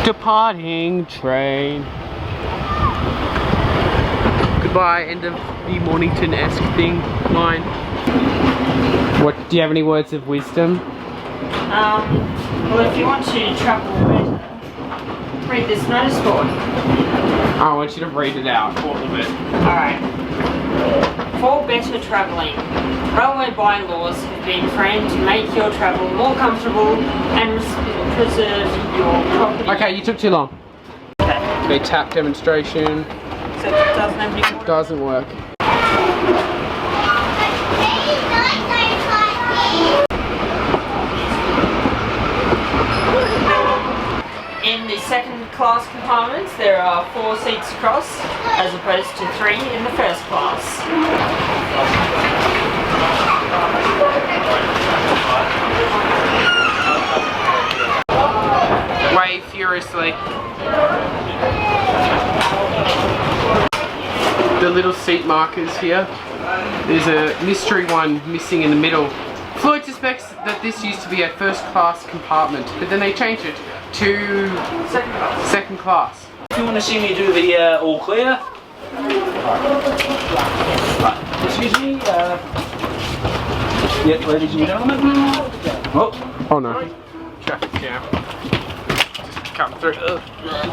Departing train. Goodbye, end of the Mornington-esque thing line. What, do you have any words of wisdom? Well, if you want to travel better, read this notice board? I want you to read it out, all of it. Alright. For better travelling, railway bylaws have been framed to make your travel more comfortable and preserve your property. Okay, you took too long. Okay, tap demonstration. So it doesn't have any more. Doesn't work. In the second class compartments, there are 4 seats across, as opposed to 3 in the first class. Wave furiously. The little seat markers here. There's a mystery one missing in the middle. Floyd suspects that this used to be a first class compartment, but then they changed it to second class. If you want to see me do the all clear. Right. Excuse me. Yeah, ladies and gentlemen. Oh. Oh no. Traffic jam. Just come through.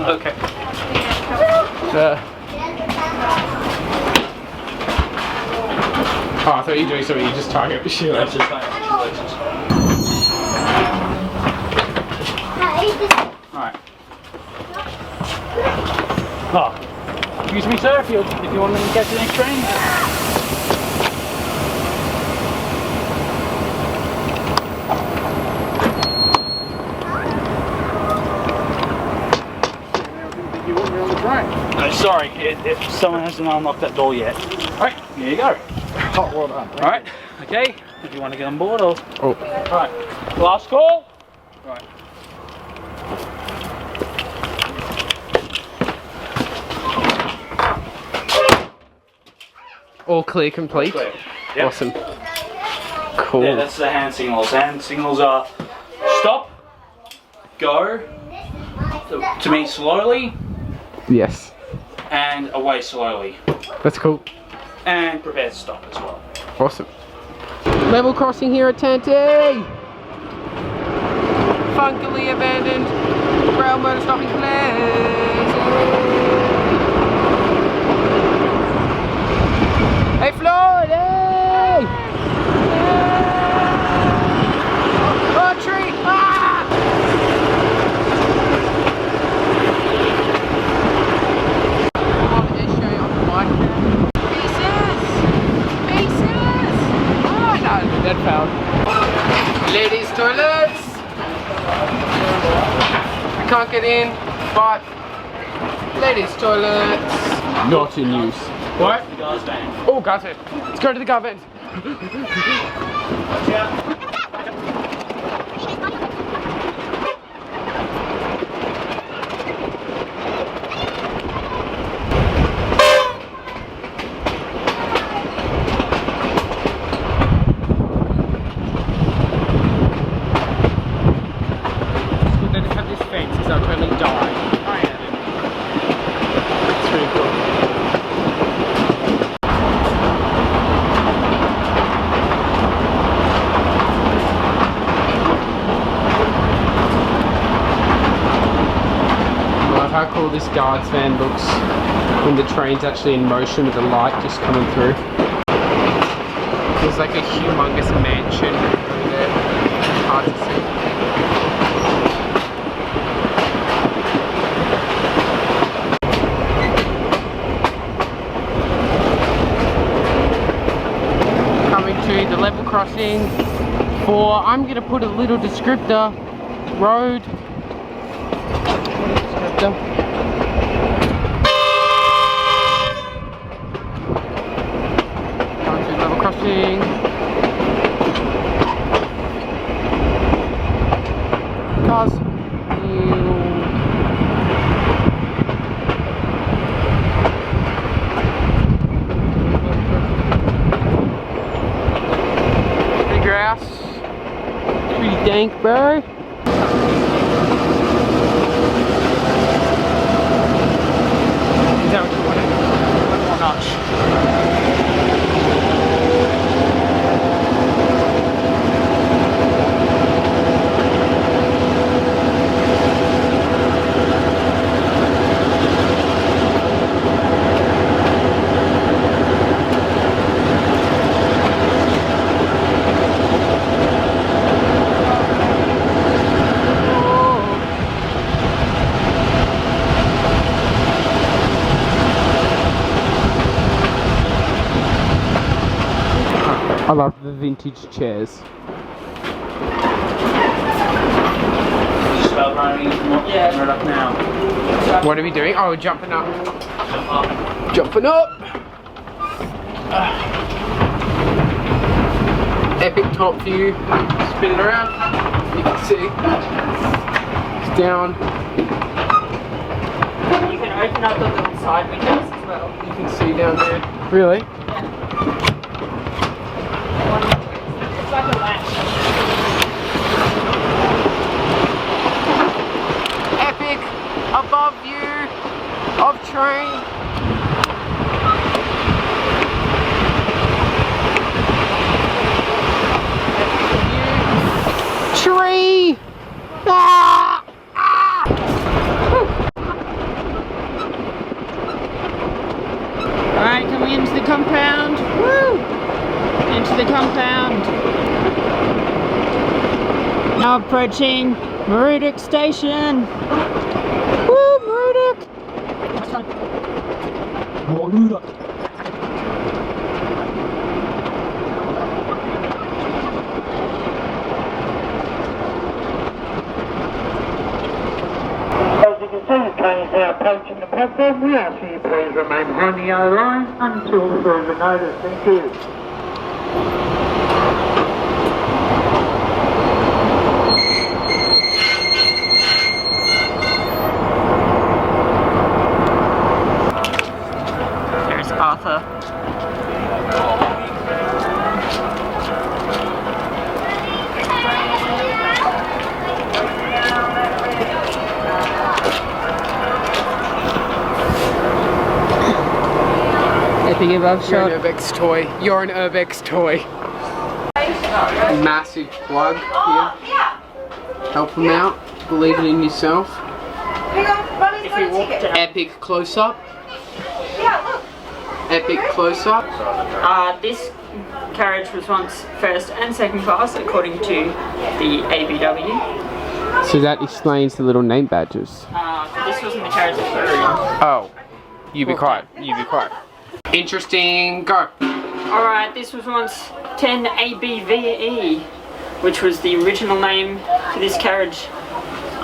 Okay. Oh, I thought you were doing something, you just tying up your shoelaces. Alright. Oh. Excuse me, sir, if you want to catch the next train. No, sorry, someone hasn't unlocked that door yet. Alright, here you go. Oh, well done. Alright, okay, if you want to get on board or... Oh. Alright, last call. Right. All clear, complete. Clear. Yep. Awesome. Cool. Yeah, that's the hand signals. Hand signals are stop, go, to me slowly, Yes. and away slowly. That's cool. And prepare to stop as well. Awesome. Level crossing here at Tanty. Funkily abandoned rail motor stopping place. Hey Floyd, hey! Oh, tree! Ah! Come on, let's show you on the bike. Pieces! Oh, no, that found. Ladies' toilets! We can't get in, but ladies' toilets. Not in use. What? The guy's van. Oh, got it. Let's go to the government. Watch out. They have this fence, so I'll totally die. Oh yeah. It's really cool. I love how cool this guard's van looks when the train's actually in motion with the light just coming through. There's like a humongous mansion over there. Hard to see. Coming to the level crossing for, I'm going to put a little descriptor, road, descriptor. Coming to the level crossing. Cars. Pretty dank, bro. Is that what you wanted? One more notch. I love the vintage chairs. Just about running right up now. What are we doing? Oh, we're jumping up. Jumping up! Epic top view. Spin it around. You can see. It's down. You can open up the little side windows as well. You can see down there. Really? It's like a latch. Epic above view of train. Tree! Ah! Ah! Alright, coming into the compound. Woo! Into the compound. Now approaching Moorooduc station. Woo, Moorooduc! Moorooduc. As you can see, the train is now approaching the platform. We ask you please remain behind the yellow line until further notice. Thank you. There's Arthur. Epic above You're shot. an Urbex toy. You're an Urbex toy. Massive plug here. Help them out. Believe it in yourself. If you walk down. Epic close up. Epic close up. This carriage was once first and second class according to the ABW. So that explains the little name badges. This wasn't the carriage that we were in. Oh. You be quiet. You be quiet. Interesting. Go. Alright, this was once 10 ABVE, which was the original name for this carriage.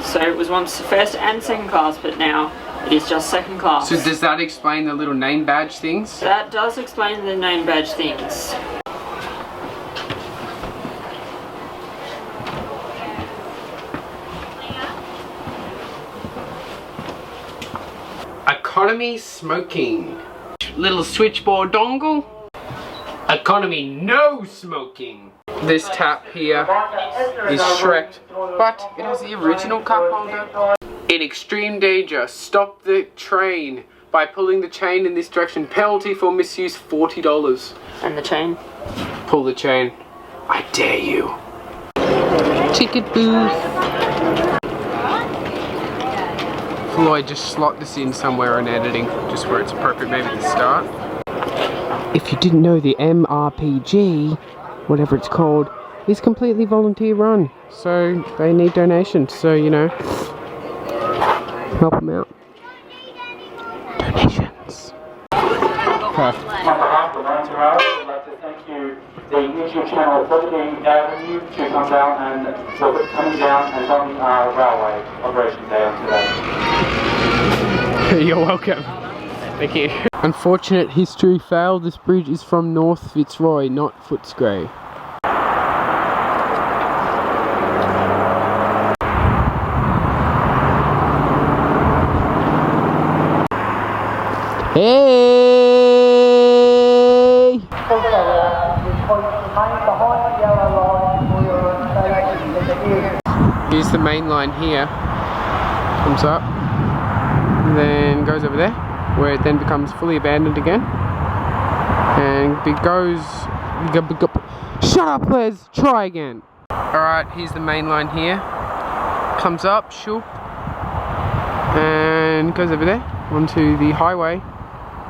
So it was once first and second class, but now it is just second class. So does that explain the little name badge things? That does explain the name badge things. Economy smoking. Little switchboard dongle. Economy no smoking. This tap here is Shrek, but it has the original cup holder. In extreme danger, stop the train by pulling the chain in this direction. Penalty for misuse $40. And the chain. Pull the chain. I dare you. Ticket booth. Floyd, just slot this in somewhere in editing, just where it's appropriate, maybe at the start. If you didn't know, the MRPG, whatever it's called, is completely volunteer run. So they need donations, so you know, help them out. Donations. Perfect. On behalf of the Mornington Railway, I'd like to thank you, the YouTube channel Fogarty Avenue, to come down and coming down and running our railway operation day on today. You're welcome. Thank you. Unfortunate history fail. This bridge is from North Fitzroy, not Footscray. Hey! Here's the main line here. Comes up, and then goes over there, where it then becomes fully abandoned again. And it goes... Shut up, Les! Try again! Alright, here's the main line here. Comes up, shoop, and goes over there, onto the highway,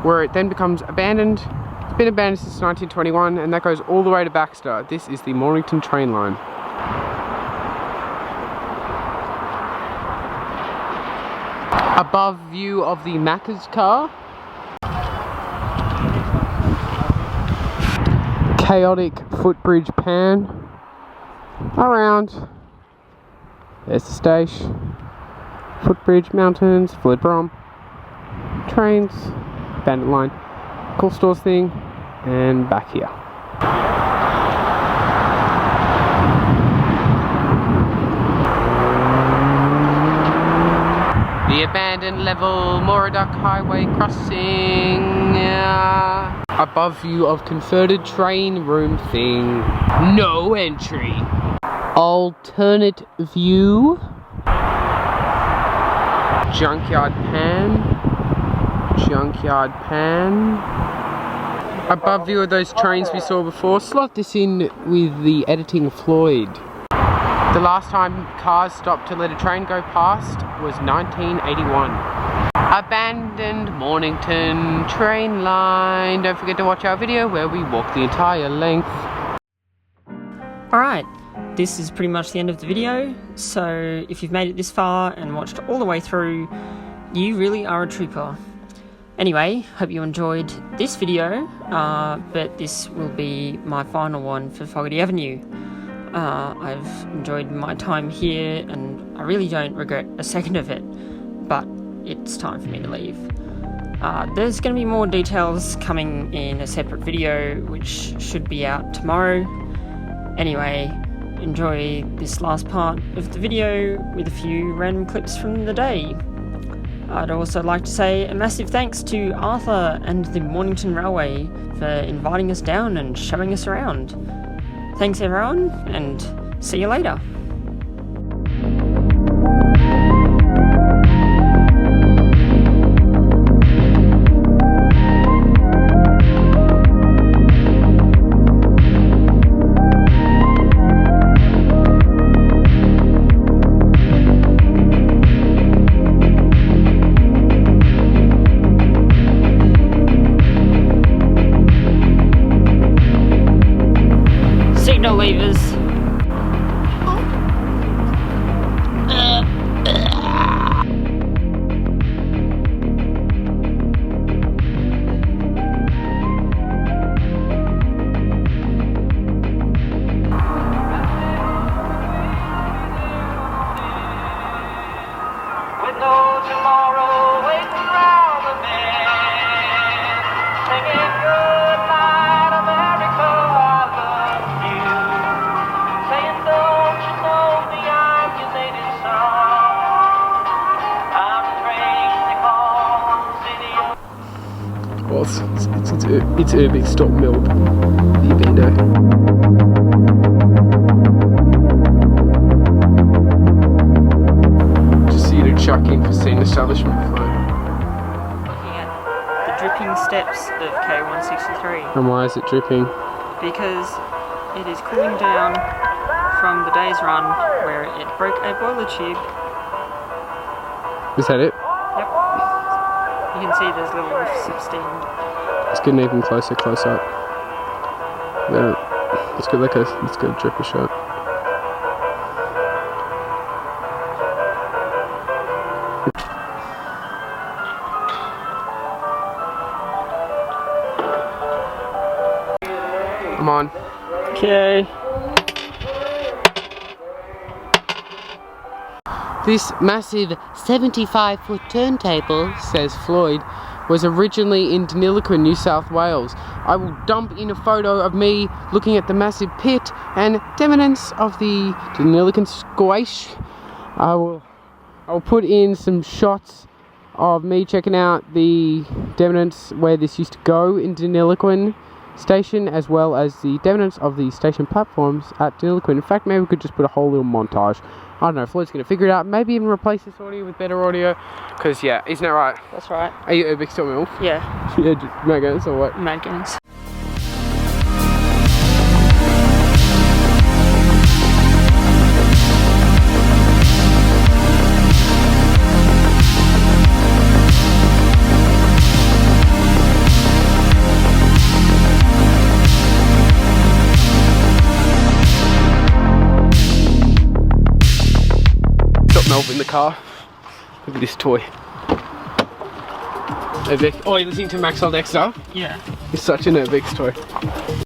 where it then becomes abandoned. It's been abandoned since 1921, and that goes all the way to Baxter. This is the Mornington train line. Above view of the Macca's car. Chaotic footbridge pan around. There's the station. Footbridge, mountains, Floyd Brom, trains, bandit line, cool stores thing, and back here. The abandoned level Moorooduc highway crossing. Above view of converted train room thing. No entry. Alternate view. Junkyard pan. Junkyard pan. Above view of those trains we saw before. Slot this in with the editing Floyd. The last time cars stopped to let a train go past was 1981. Abandoned Mornington train line. Don't forget to watch our video where we walk the entire length. Alright, this is pretty much the end of the video, so if you've made it this far and watched all the way through, you really are a trooper. Anyway, hope you enjoyed this video, but this will be my final one for Fogarty Avenue. I've enjoyed my time here and I really don't regret a second of it, but it's time for me to leave. There's going to be more details coming in a separate video which should be out tomorrow. Anyway, enjoy this last part of the video with a few random clips from the day. I'd also like to say a massive thanks to Arthur and the Mornington Railway for inviting us down and showing us around. Thanks everyone, and see you later. Signal levers. With no tomorrow waiting round the bend, singing good night America, I love you, saying don't you know the I'm your native song, I'm the train they call the city of... Well, it's Urbix stop milk. The abando. Chuck in for scene establishment flow. Looking at the dripping steps of K163. And why is it dripping? Because it is cooling down from the day's run where it broke a boiler tube. Is that it? Yep. You can see there's little whiffs of steam. Let's get an even close up. Let's get a dripper shot. Come on. Okay. This massive 75-foot turntable, says Floyd, was originally in Deniliquin, New South Wales. I will dump in a photo of me looking at the massive pit and evidence of the Deniliquin squash. I will put in some shots of me checking out the evidence where this used to go in Deniliquin station, as well as the evidence of the station platforms at Deniliquin. In fact, maybe we could just put a whole little montage. I don't know, Floyd's going to figure it out. Maybe even replace this audio with better audio. Because, yeah, isn't that right? That's right. Are you Urbix stop milk? Yeah. Yeah, Mad Guinness or what? Mad Guinness. Melv in the car. Look at this toy. Urbix. Oh, you're listening to Maxwell Dexter? Yeah. It's such an Urbix toy.